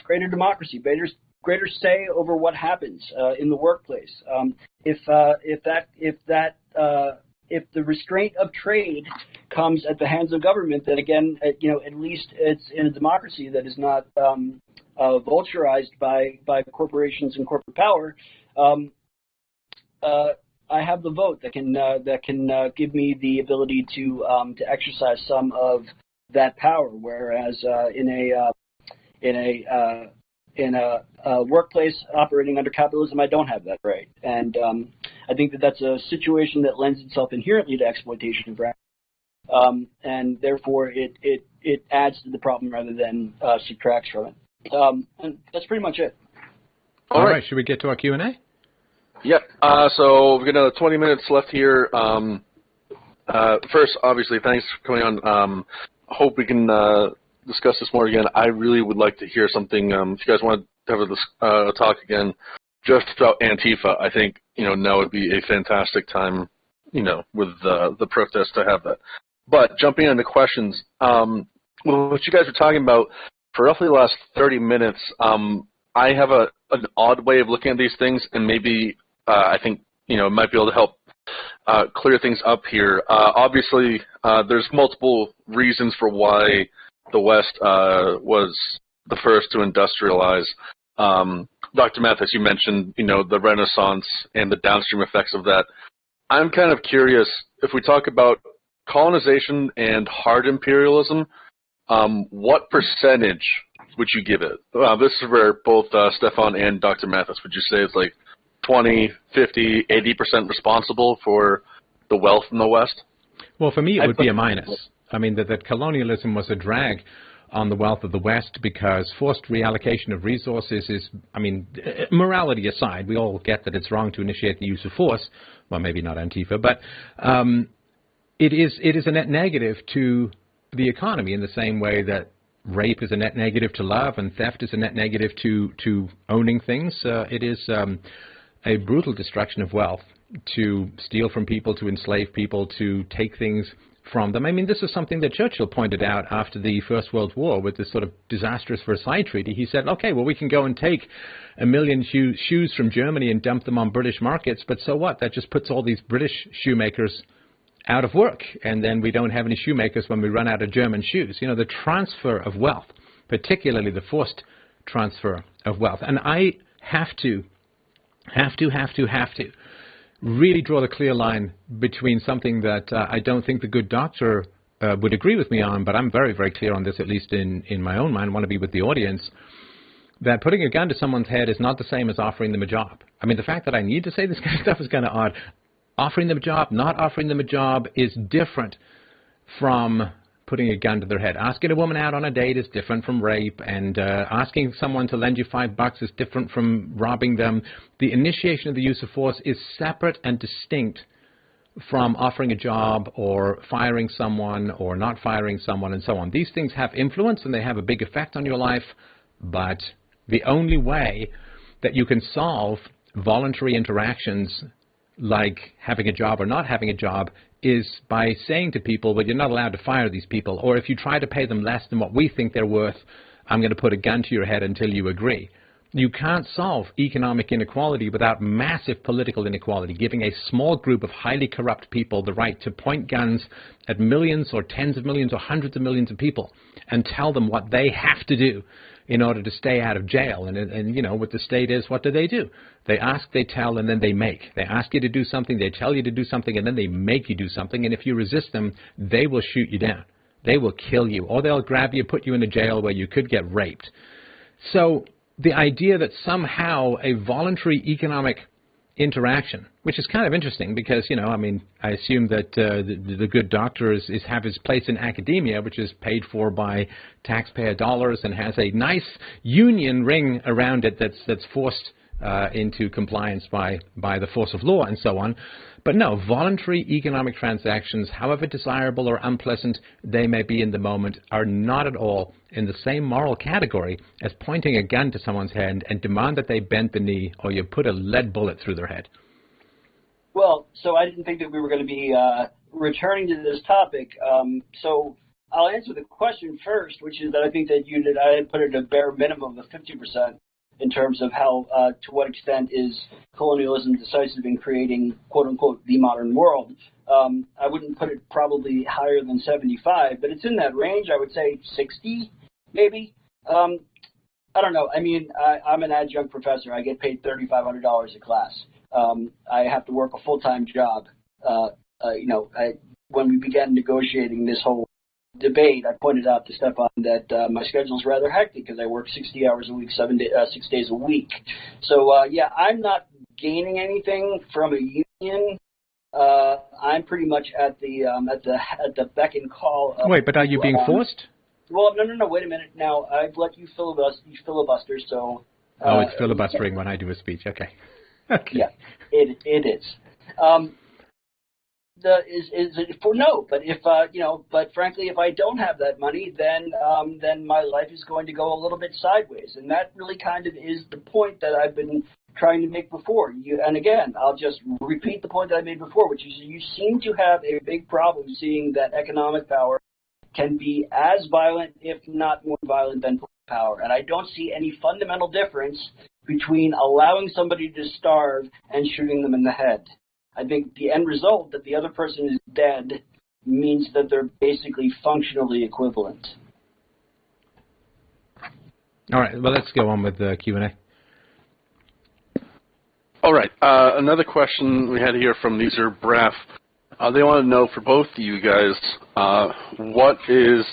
greater democracy, greater say over what happens in the workplace. If the restraint of trade comes at the hands of government, then again, at least it's in a democracy that is not vulturized by corporations and corporate power. I have the vote that can give me the ability to exercise some of that power, whereas in a workplace operating under capitalism, I don't have that right, and I think that's a situation that lends itself inherently to exploitation of practice, and therefore it adds to the problem rather than subtracts from it. And that's pretty much it. All right, should we get to our Q&A? Yep. So we've got another 20 minutes left here. First, obviously, thanks for coming on. Hope we can discuss this more again. I really would like to hear something. If you guys want to have a talk again, just about Antifa, I think now would be a fantastic time, with the protest to have that. But jumping into questions, what you guys were talking about for roughly the last 30 minutes, I have an odd way of looking at these things, and maybe I think it might be able to help clear things up here. Obviously, there's multiple reasons for why the West was the first to industrialize. Dr. Mathis, you mentioned the Renaissance and the downstream effects of that. I'm kind of curious, if we talk about colonization and hard imperialism, what percentage would you give it? This is where both Stefan and Dr. Mathis, would you say it's like 20, 50, 80% responsible for the wealth in the West? Well, for me, it would be a minus. I mean, that colonialism was a drag on the wealth of the West because forced reallocation of resources is, morality aside, we all get that it's wrong to initiate the use of force. Well, maybe not Antifa, but it is a net negative to the economy in the same way that rape is a net negative to love and theft is a net negative to owning things. It is a brutal destruction of wealth to steal from people, to enslave people, to take things from them. This is something that Churchill pointed out after the First World War with this sort of disastrous Versailles Treaty. He said, okay, well, we can go and take 1 million shoes from Germany and dump them on British markets, but so what? That just puts all these British shoemakers out of work, and then we don't have any shoemakers when we run out of German shoes. The transfer of wealth, particularly the forced transfer of wealth. And I have to really draw the clear line between something that I don't think the good doctor would agree with me on, but I'm very, very clear on this, at least in my own mind, want to be with the audience, that putting a gun to someone's head is not the same as offering them a job. The fact that I need to say this kind of stuff is kind of odd. Offering them a job, not offering them a job is different from putting a gun to their head. Asking a woman out on a date is different from rape, and asking someone to lend you $5 is different from robbing them. The initiation of the use of force is separate and distinct from offering a job or firing someone or not firing someone and so on. These things have influence and they have a big effect on your life, but the only way that you can solve voluntary interactions like having a job or not having a job is by saying to people, well, you're not allowed to fire these people, or if you try to pay them less than what we think they're worth, I'm going to put a gun to your head until you agree. You can't solve economic inequality without massive political inequality, giving a small group of highly corrupt people the right to point guns at millions or tens of millions or hundreds of millions of people and tell them what they have to do in order to stay out of jail. And what the state is, what do? They ask, they tell, and then they make. They ask you to do something, they tell you to do something, and then they make you do something. And if you resist them, they will shoot you down. They will kill you, or they'll grab you, put you in a jail where you could get raped. So the idea that somehow a voluntary economic interaction, which is kind of interesting because, I assume that the good doctor have his place in academia, which is paid for by taxpayer dollars and has a nice union ring around it that's forced into compliance by the force of law and so on. But no, voluntary economic transactions, however desirable or unpleasant they may be in the moment, are not at all in the same moral category as pointing a gun to someone's head and demand that they bend the knee or you put a lead bullet through their head. Well, so I didn't think that we were going to be returning to this topic. So I'll answer the question first, which is that I think that I had put it at a bare minimum of 50% in terms of how, to what extent is colonialism decisive in creating, quote unquote, the modern world. I wouldn't put it probably higher than 75, but it's in that range. I would say 60, maybe. I don't know. I mean, I'm an adjunct professor. I get paid $3,500 a class. I have to work a full-time job. When we began negotiating this whole debate, I pointed out to Stefan that my schedule is rather hectic because I work 60 hours a week, 6 days a week. So I'm not gaining anything from a union. I'm pretty much at the beck and call. Wait, but are you being forced? Well, no. Wait a minute. Now I've let you filibuster. So. It's filibustering when I do a speech. Okay. Okay. Yeah, it is. Is it for no? But if but frankly, if I don't have that money, then my life is going to go a little bit sideways, and that really kind of is the point that I've been trying to make before. And again, I'll just repeat the point that I made before, which is you seem to have a big problem seeing that economic power can be as violent, if not more violent, than political power, and I don't see any fundamental difference between allowing somebody to starve and shooting them in the head. I think the end result that the other person is dead means that they're basically functionally equivalent. All right, well, let's go on with the Q&A. All right, another question we had here from Neezer Braff. They want to know for both of you guys, what is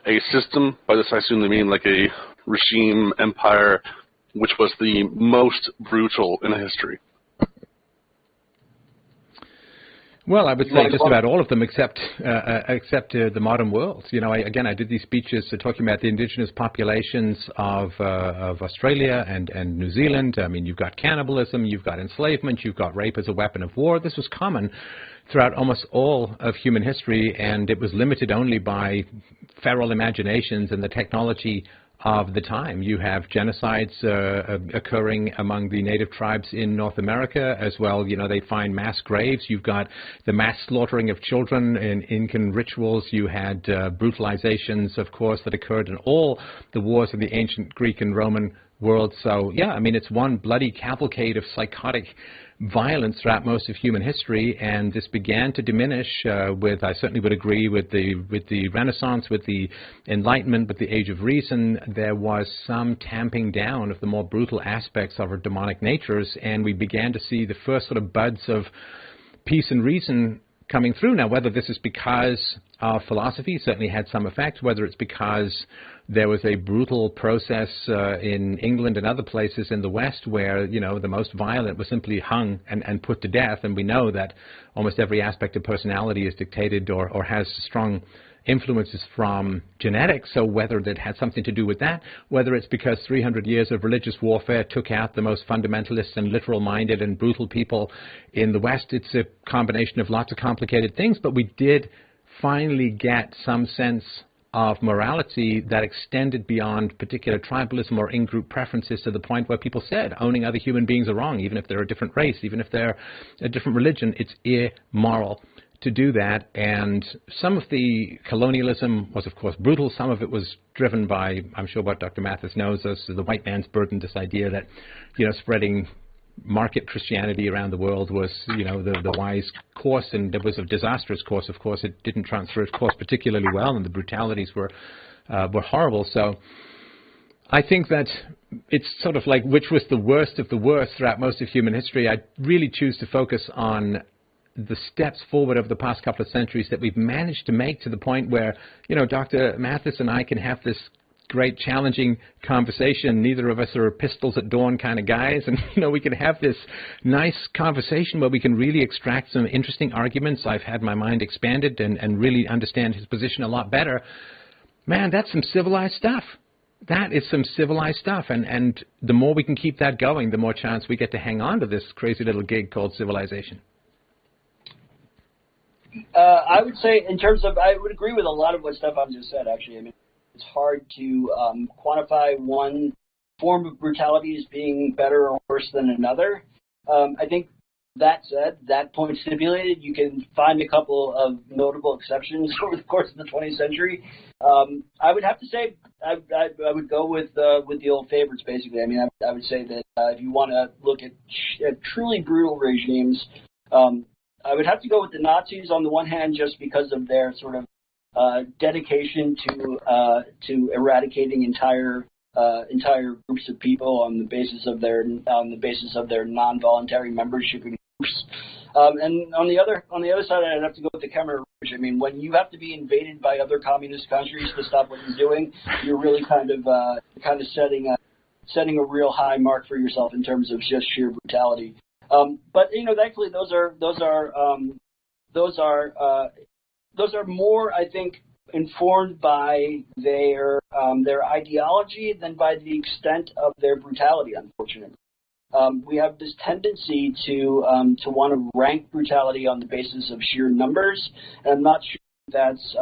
a system? By this I assume they mean like a regime, empire, which was the most brutal in history? Well, I would say just about all of them, except the modern world. You know, I did these speeches talking about the indigenous populations of Australia and New Zealand. I mean, you've got cannibalism, you've got enslavement, you've got rape as a weapon of war. This was common throughout almost all of human history, and it was limited only by feral imaginations and the technology of the time. You have genocides occurring among the native tribes in North America as well. You know, they find mass graves. You've got the mass slaughtering of children in Incan rituals. You had brutalizations, of course, that occurred in all the wars of the ancient Greek and Roman world. So, yeah, I mean, it's one bloody cavalcade of psychotic violence throughout most of human history, and this began to diminish with, I certainly would agree, with the Renaissance, with the Enlightenment, with the Age of Reason. There was some tamping down of the more brutal aspects of our demonic natures, and we began to see the first sort of buds of peace and reason coming through. Now, whether this is because our philosophy certainly had some effect, whether it's because there was a brutal process in England and other places in the West where, you know, the most violent was simply hung and put to death, and we know that almost every aspect of personality is dictated or has strong influences from genetics. So whether that had something to do with that, whether it's because 300 years of religious warfare took out the most fundamentalist and literal-minded and brutal people in the West, it's a combination of lots of complicated things, but we did finally get some sense of morality that extended beyond particular tribalism or in-group preferences to the point where people said owning other human beings are wrong, even if they're a different race, even if they're a different religion. It's immoral to do that. And some of the colonialism was, of course, brutal. Some of it was driven by, I'm sure what Dr. Mathis knows, as the white man's burden, this idea that, you know, spreading market Christianity around the world was, you know, the wise course, and it was a disastrous course. Of course, it didn't transfer its course particularly well, and the brutalities were horrible. So I think that it's sort of like which was the worst of the worst throughout most of human history. I really choose to focus on the steps forward over the past couple of centuries that we've managed to make to the point where, you know, Dr. Mathis and I can have this great challenging conversation. Neither of us are pistols at dawn kind of guys, and, you know, we can have this nice conversation where we can really extract some interesting arguments. I've had my mind expanded and really understand his position a lot better. Man, that's some civilized stuff. That is some civilized stuff, and the more we can keep that going, the more chance we get to hang on to this crazy little gig called civilization. I would say, in terms of, I would agree with a lot of what Stefan just said, actually. I mean, it's hard to quantify one form of brutality as being better or worse than another. I think That said, that point stipulated, you can find a couple of notable exceptions over the course of the 20th century. I would have to say I would go with the old favorites, basically. I mean, I would say that if you want to look at truly brutal regimes, I would have to go with the Nazis on the one hand, just because of their sort of dedication to eradicating entire groups of people on the basis of their non-voluntary membership in groups. And on the other side, I'd have to go with the Khmer Rouge. I mean, when you have to be invaded by other communist countries to stop what you're doing, you're really kind of setting a real high mark for yourself in terms of just sheer brutality. But thankfully, those are more, I think, informed by their ideology than by the extent of their brutality. Unfortunately, we have this tendency to want to rank brutality on the basis of sheer numbers, and I'm not sure that's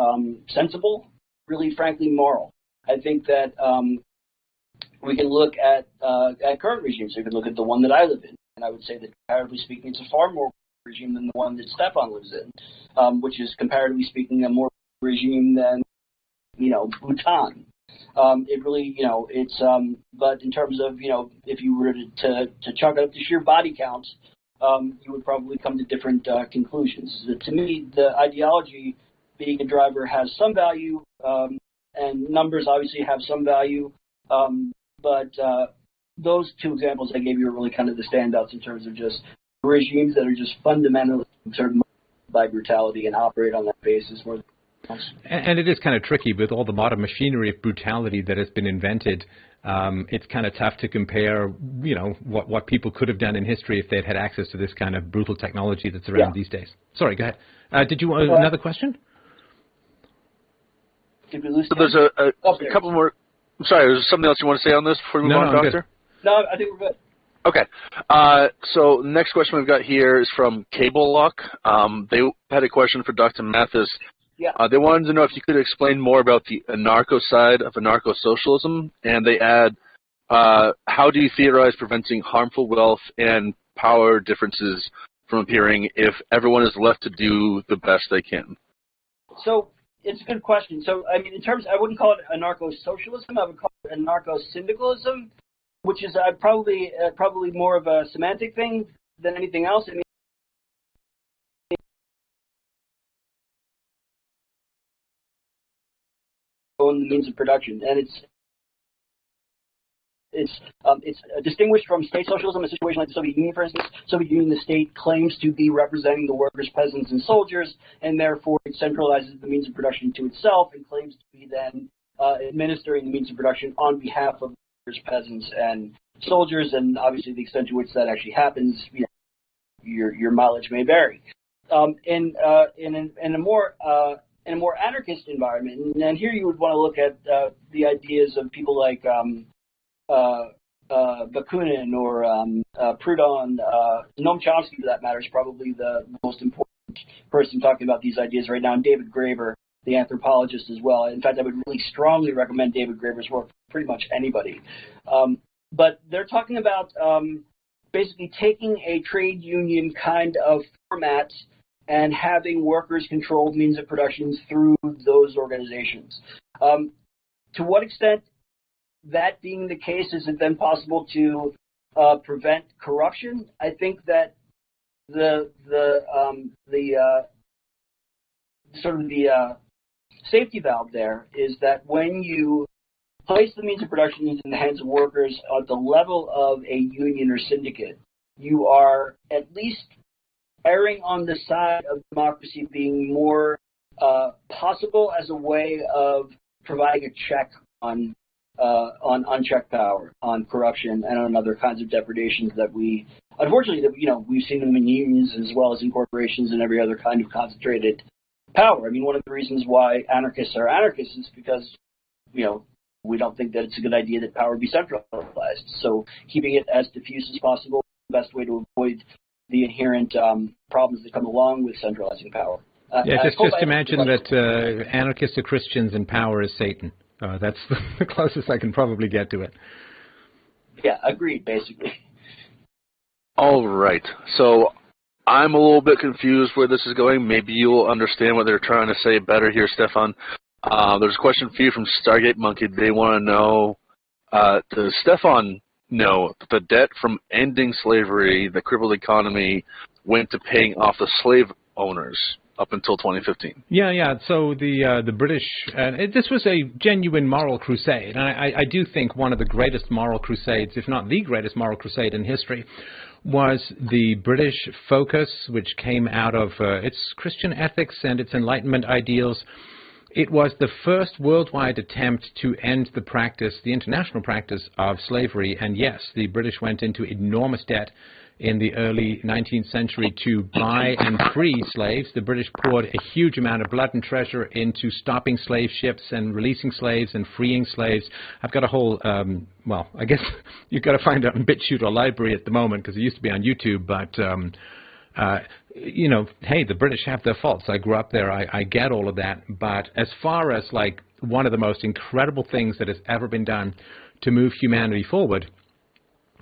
sensible. Really, frankly, moral. I think that we can look at current regimes. We can look at the one that I live in, and I would say that, comparatively speaking, it's a far more regime than the one that Stefan lives in, which is, comparatively speaking, a more regime than Bhutan. It really, it's but in terms of if you were to chalk it up to sheer body counts, you would probably come to different conclusions. To me, the ideology being a driver has some value, and numbers obviously have some value, but those two examples I gave you are really kind of the standouts in terms of just regimes that are just fundamentally sort of by brutality and operate on that basis more than else. And it is kind of tricky with all the modern machinery of brutality that has been invented. It's kind of tough to compare, what people could have done in history if they'd had access to this kind of brutal technology that's around these days. Sorry, go ahead. Did you want another question? Did we lose? So there's a couple more. I'm sorry, is there something else you want to say on this before we move on, Doctor? No, I think we're good. Okay. So the next question we've got here is from Cable Lock. They had a question for Dr. Mathis. Yeah. They wanted to know if you could explain more about the anarcho side of anarcho-socialism, and they add, how do you theorize preventing harmful wealth and power differences from appearing if everyone is left to do the best they can? So it's a good question. So, I mean, in terms, I wouldn't call it anarcho-socialism. I would call it anarcho-syndicalism, which is probably more of a semantic thing than anything else. I mean, own the means of production, and it's distinguished from state socialism, a situation like the Soviet Union, for instance. Soviet Union, the state claims to be representing the workers, peasants, and soldiers, and therefore it centralizes the means of production to itself and claims to be then administering the means of production on behalf of workers, peasants, and soldiers. And obviously, the extent to which that actually happens, your mileage may vary. In a more anarchist environment, and here you would want to look at the ideas of people like Bakunin or Proudhon. Noam Chomsky, for that matter, is probably the most important person talking about these ideas right now, and David Graeber, the anthropologist, as well. In fact, I would really strongly recommend David Graeber's work for pretty much anybody. But they're talking about basically taking a trade union kind of format and having workers-controlled means of production through those organizations. To what extent, that being the case, is it then possible to prevent corruption? I think that the safety valve there is that when you place the means of production in the hands of workers at the level of a union or syndicate, you are at least erring on the side of democracy being more possible as a way of providing a check on unchecked power, on corruption, and on other kinds of depredations that we, unfortunately, we've seen them in unions as well as in corporations and every other kind of concentrated power. I mean, one of the reasons why anarchists are anarchists is because, we don't think that it's a good idea that power be centralized. So keeping it as diffuse as possible is the best way to avoid the inherent problems that come along with centralizing power. Just imagine that anarchists are Christians and power is Satan. That's the closest I can probably get to it. Yeah, agreed, basically. All right. So I'm a little bit confused where this is going. Maybe you'll understand what they're trying to say better here, Stefan. There's a question for you from Stargate Monkey. They want to know, does Stefan know that the debt from ending slavery, the crippled economy, went to paying off the slave owners up until 2015? Yeah. So the British, this was a genuine moral crusade. And I do think one of the greatest moral crusades, if not the greatest moral crusade in history, was the British focus, which came out of its Christian ethics and its Enlightenment ideals. It was the first worldwide attempt to end the practice, the international practice of slavery. And yes, the British went into enormous debt in the early 19th century to buy and free slaves. The British poured a huge amount of blood and treasure into stopping slave ships and releasing slaves and freeing slaves. I've got a whole, well, I guess you've got to find out in BitChute or Library at the moment because it used to be on YouTube, but you know, hey, the British have their faults. I grew up there. I get all of that. But as far as like one of the most incredible things that has ever been done to move humanity forward,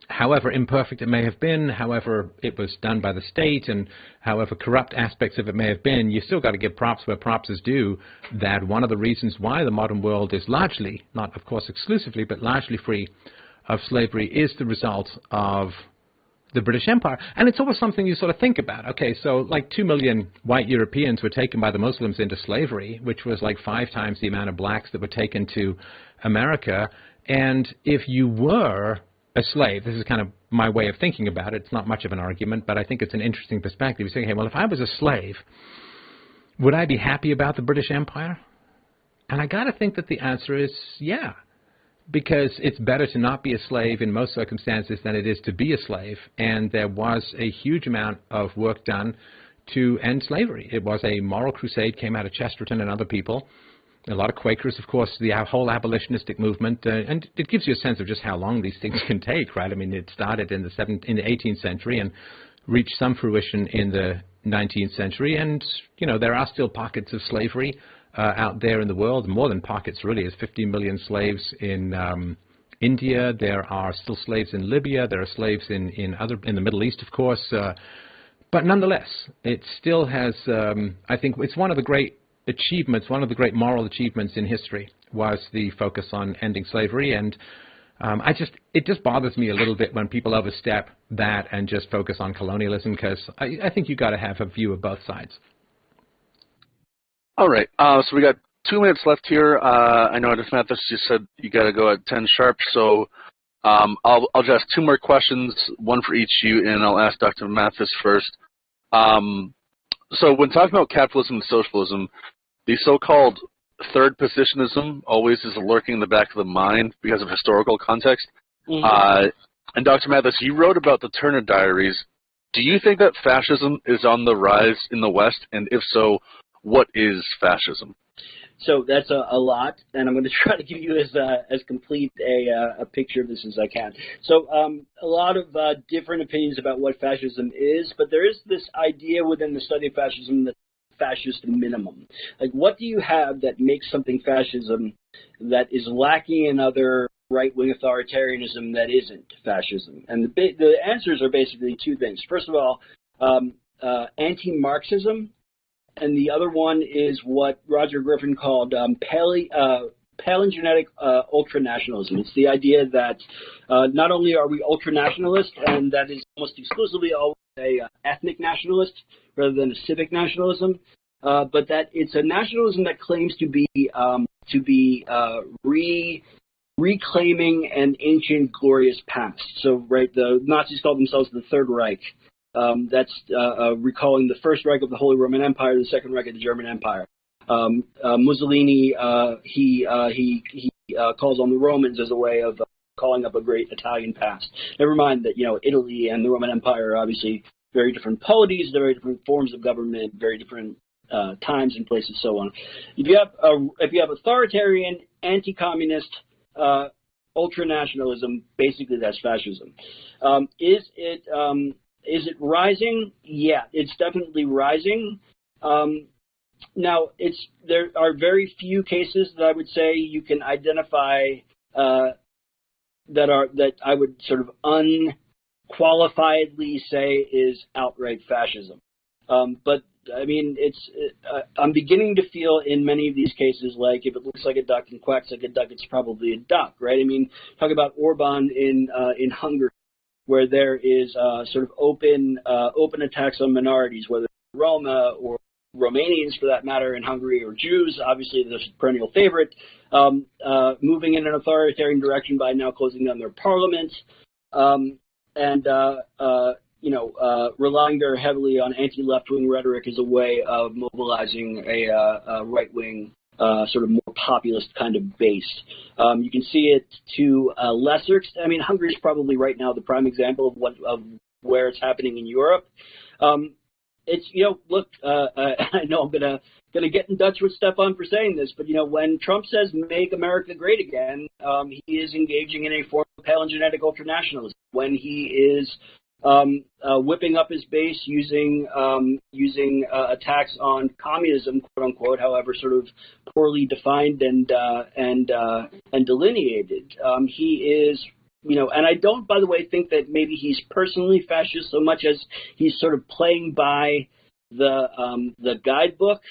however imperfect it may have been, however it was done by the state, and however corrupt aspects of it may have been, you still got to give props where props is due, that one of the reasons why the modern world is largely, not of course exclusively, but largely free of slavery is the result of the British Empire. And it's always something you sort of think about. Okay, so like 2 million white Europeans were taken by the Muslims into slavery, which was like 5 times the amount of blacks that were taken to America. And if you were a slave, this is kind of my way of thinking about it. It's not much of an argument, but I think it's an interesting perspective. You say, hey, well, if I was a slave, would I be happy about the British Empire? And I got to think that the answer is yeah, because it's better to not be a slave in most circumstances than it is to be a slave. And there was a huge amount of work done to end slavery. It was a moral crusade, came out of Chesterton and other people. A lot of Quakers, of course, the whole abolitionistic movement, and it gives you a sense of just how long these things can take, right? I mean, it started in the 18th century and reached some fruition in the 19th century, and, you know, there are still pockets of slavery out there in the world, more than pockets, really. There's 50 million slaves in India. There are still slaves in Libya. There are slaves in the Middle East, of course. But nonetheless, it still has, I think, it's one of the great achievements, one of the great moral achievements in history was the focus on ending slavery. And it just bothers me a little bit when people overstep that and just focus on colonialism, because I think you got to have a view of both sides. All right. So we got 2 minutes left here. I know Mathis just said you got to go at 10 sharp. So I'll just ask 2 more questions, one for each of you, and I'll ask Dr. Mathis first. So when talking about capitalism and socialism, the so-called third positionism always is lurking in the back of the mind because of historical context. Mm-hmm. And Dr. Mathis, you wrote about the Turner Diaries. Do you think that fascism is on the rise in the West? And if so, what is fascism? So that's a lot, and I'm going to try to give you as complete a picture of this as I can. So a lot of different opinions about what fascism is, but there is this idea within the study of fascism that fascist minimum. Like, what do you have that makes something fascism that is lacking in other right-wing authoritarianism that isn't fascism? And the answers are basically 2 things. First of all, anti-Marxism. And the other one is what Roger Griffin called palingenetic ultranationalism. It's the idea that not only are we ultranationalist, and that is almost exclusively always a ethnic nationalist rather than a civic nationalism, but that it's a nationalism that claims to be reclaiming an ancient glorious past. So, right, the Nazis called themselves the Third Reich. That's recalling the First Reich of the Holy Roman Empire, the Second Reich of the German Empire. Mussolini, he calls on the Romans as a way of calling up a great Italian past. Never mind that, you know, Italy and the Roman Empire are obviously very different polities, very different forms of government, very different times and places, so on. If you have authoritarian, anti-communist, ultranationalism, basically that's fascism. Is it rising? Yeah, it's definitely rising. Now, there are very few cases that I would say you can identify that I would sort of qualifiedly say is outright fascism. But I mean, I'm beginning to feel in many of these cases like if it looks like a duck and quacks like a duck, it's probably a duck, right? I mean, talk about Orban in Hungary, where there is sort of open attacks on minorities, whether Roma or Romanians, for that matter, in Hungary, or Jews. Obviously, the perennial favorite, moving in an authoritarian direction by now closing down their parliament. Relying very heavily on anti-left-wing rhetoric as a way of mobilizing a right-wing, sort of more populist kind of base. You can see it to a lesser extent. I mean, Hungary is probably right now the prime example of where it's happening in Europe. It's, look, I know I'm gonna get in Dutch with Stefan for saying this, but when Trump says "Make America Great Again," he is engaging in a form of palingenetic ultranationalism. When he is whipping up his base using attacks on communism, quote unquote, however sort of poorly defined and delineated, he is. And I don't, by the way, think that maybe he's personally fascist so much as he's sort of playing by the guidebook,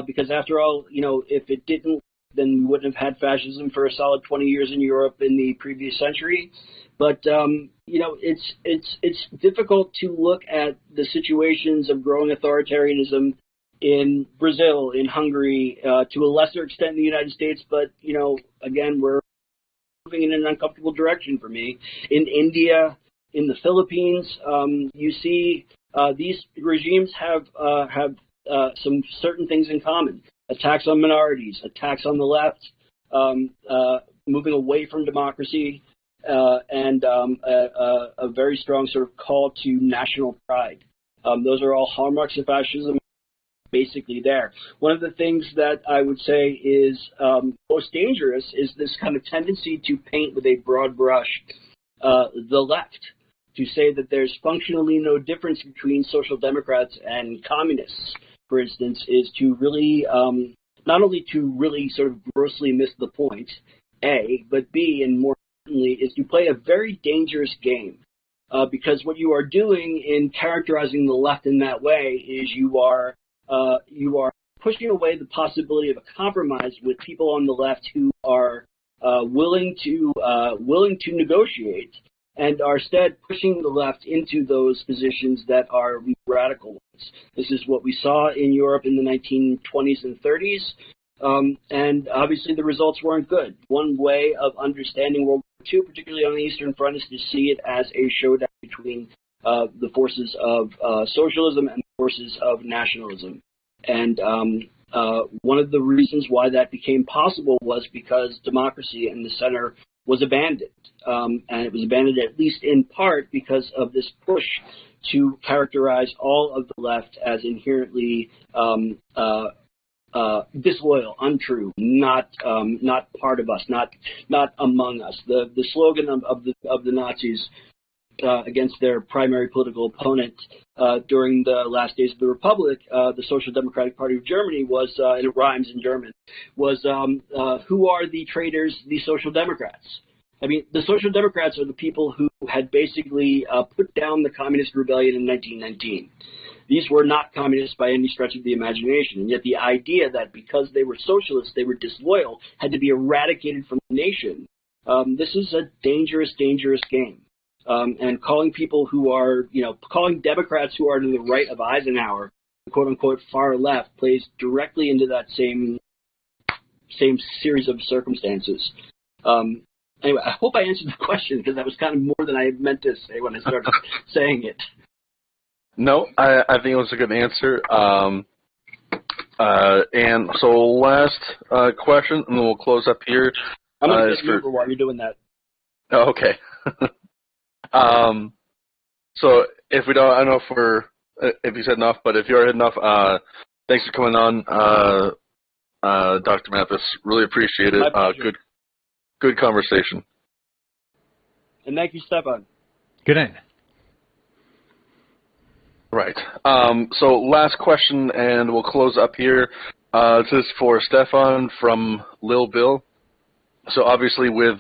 because after all, if it didn't, then we wouldn't have had fascism for a solid 20 years in Europe in the previous century. But it's difficult to look at the situations of growing authoritarianism in Brazil, in Hungary, to a lesser extent in the United States. But again, we're moving in an uncomfortable direction for me. In India, in the Philippines, you see these regimes have some certain things in common: attacks on minorities, attacks on the left, moving away from democracy, and a very strong sort of call to national pride. Those are all hallmarks of fascism. Basically there. One of the things that I would say is most dangerous is this kind of tendency to paint with a broad brush the left, to say that there's functionally no difference between social democrats and communists, for instance, is to really, not only to really sort of grossly miss the point, A, but B, and more importantly, is to play a very dangerous game. Because what you are doing in characterizing the left in that way is you are pushing away the possibility of a compromise with people on the left who are willing to negotiate, and are instead pushing the left into those positions that are radical ones. This is what we saw in Europe in the 1920s and 30s, and obviously the results weren't good. One way of understanding World War II, particularly on the Eastern Front, is to see it as a showdown between the forces of socialism and the forces of nationalism. And one of the reasons why that became possible was because democracy in the center was abandoned. And it was abandoned at least in part because of this push to characterize all of the left as inherently disloyal, untrue, not part of us, not among us. The slogan of the Nazis against their primary political opponent during the last days of the Republic, the Social Democratic Party of Germany, was, and it rhymes in German, was who are the traitors, the Social Democrats? I mean, the Social Democrats are the people who had basically put down the Communist Rebellion in 1919. These were not communists by any stretch of the imagination, and yet the idea that because they were socialists, they were disloyal, had to be eradicated from the nation. This is a dangerous, dangerous game. And calling people who are, calling Democrats who are to the right of Eisenhower, quote unquote, far left, plays directly into that same series of circumstances. Anyway, I hope I answered the question, because that was kind of more than I had meant to say when I started saying it. No, I think it was a good answer. And so last question, and then we'll close up here. I'm going to get you over while you're doing that. Oh, okay. So if we don't, I don't know if you said enough, but if you already had enough, thanks for coming on, Dr. Mathis. Really appreciate it. Good conversation. And thank you, Stefan. Good night. Right. So last question, and we'll close up here. This is for Stefan from Lil Bill. So obviously with,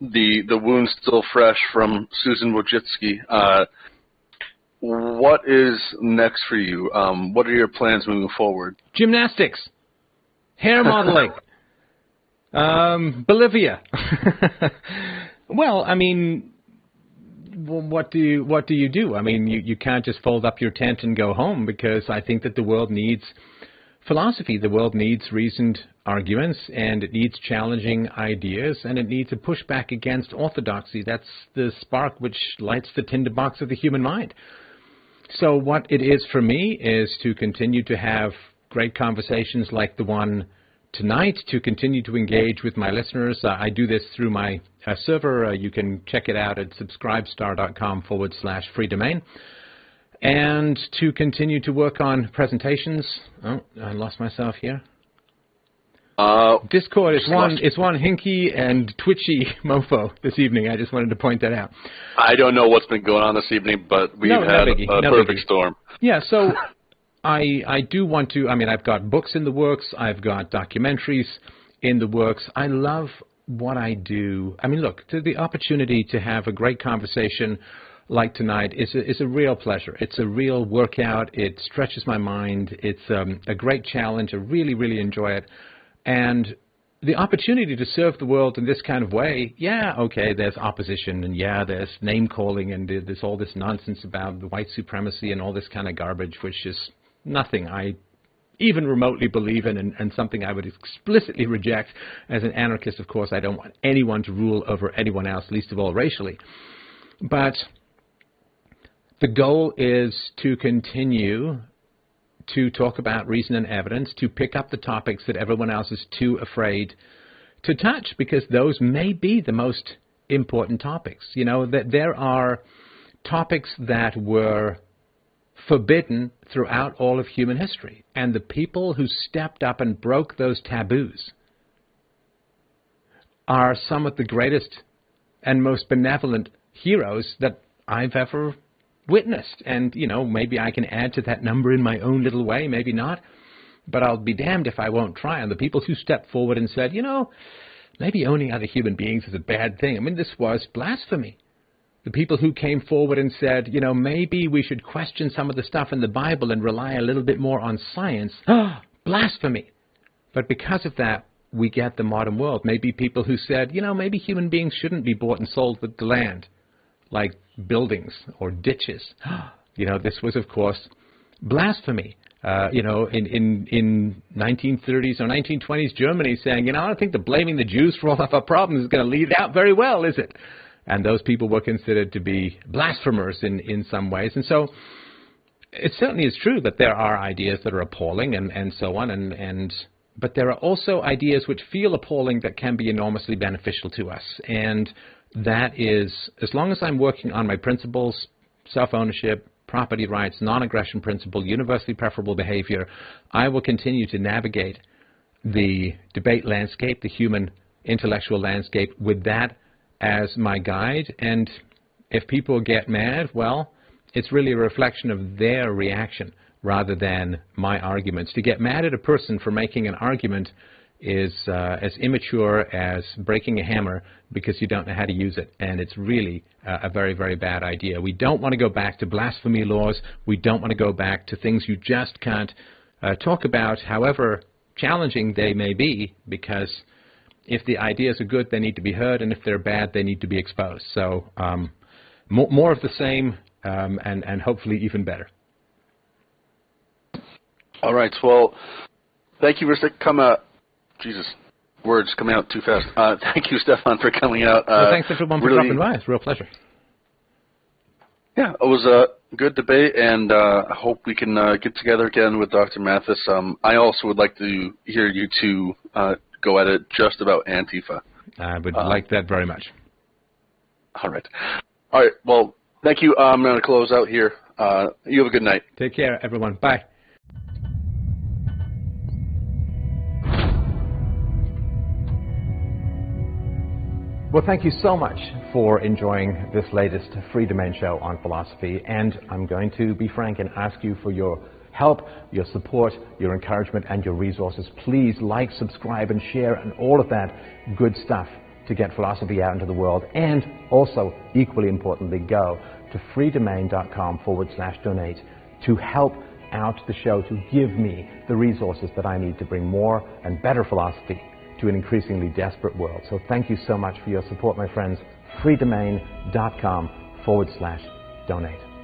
the wound's still fresh from Susan Wojcicki. What is next for you? What are your plans moving forward? Gymnastics, hair modeling, Bolivia. Well, I mean, what do you do? I mean, you can't just fold up your tent and go home, because I think that the world needs philosophy. The world needs reasoned arguments, and it needs challenging ideas, and it needs a pushback against orthodoxy. That's the spark which lights the tinderbox of the human mind. So what it is for me is to continue to have great conversations like the one tonight, to continue to engage with my listeners. I do this through my server. You can check it out at subscribestar.com/freedomain. And to continue to work on presentations. Oh, I lost myself here. Discord is one hinky and twitchy mofo this evening. I just wanted to point that out. I don't know what's been going on this evening, but we've had a perfect storm. Yeah, so I do want to, I mean, I've got books in the works. I've got documentaries in the works. I love what I do. I mean, look, the opportunity to have a great conversation like tonight is a real pleasure. It's a real workout. It stretches my mind. It's a great challenge. I really, really enjoy it. And the opportunity to serve the world in this kind of way, yeah, okay, there's opposition, and yeah, there's name-calling, and there's all this nonsense about the white supremacy and all this kind of garbage, which is nothing I even remotely believe in, and something I would explicitly reject. As an anarchist, of course, I don't want anyone to rule over anyone else, least of all racially. But the goal is to continue to talk about reason and evidence, to pick up the topics that everyone else is too afraid to touch, because those may be the most important topics. You know, that there are topics that were forbidden throughout all of human history, and the people who stepped up and broke those taboos are some of the greatest and most benevolent heroes that I've ever witnessed. And, you know, maybe I can add to that number in my own little way, maybe not, but I'll be damned if I won't try. And the people who stepped forward and said, you know, maybe owning other human beings is a bad thing. I mean, this was blasphemy. The people who came forward and said, you know, maybe we should question some of the stuff in the Bible and rely a little bit more on science. Blasphemy. But because of that, we get the modern world. Maybe people who said, you know, maybe human beings shouldn't be bought and sold with the land, like buildings or ditches. You know, this was, of course, blasphemy. You know, in 1930s or 1920s Germany, saying, you know, I don't think that blaming the Jews for all of our problems is going to lead out very well, is it? And those people were considered to be blasphemers in some ways. And so it certainly is true that there are ideas that are appalling and so on, but there are also ideas which feel appalling that can be enormously beneficial to us. And that is, as long as I'm working on my principles, self-ownership, property rights, non-aggression principle, universally preferable behavior, I will continue to navigate the debate landscape, the human intellectual landscape, with that as my guide. And if people get mad, well, it's really a reflection of their reaction rather than my arguments. To get mad at a person for making an argument is as immature as breaking a hammer because you don't know how to use it, and it's really a very, very bad idea. We don't want to go back to blasphemy laws. We don't want to go back to things you just can't talk about, however challenging they may be, because if the ideas are good, they need to be heard, and if they're bad, they need to be exposed. So more of the same, and hopefully even better. All right. Well, thank you for coming. Jesus, words coming out too fast. Thank you, Stefan, for coming out. Well, thanks everyone for dropping by. It's a real pleasure. Yeah, it was a good debate, and I hope we can get together again with Dr. Mathis. I also would like to hear you two go at it just about Antifa. I would like that very much. All right. All right, well, thank you. I'm going to close out here. You have a good night. Take care, everyone. Bye. Well, thank you so much for enjoying this latest Free Domain show on philosophy, and I'm going to be frank and ask you for your help, your support, your encouragement, and your resources. Please like, subscribe, and share, and all of that good stuff. to get philosophy out into the world, and also, equally importantly, go to freedomain.com/donate to help out the show, to give me the resources that I need to bring more and better philosophy to an increasingly desperate world. So thank you so much for your support, my friends. freedomain.com/donate.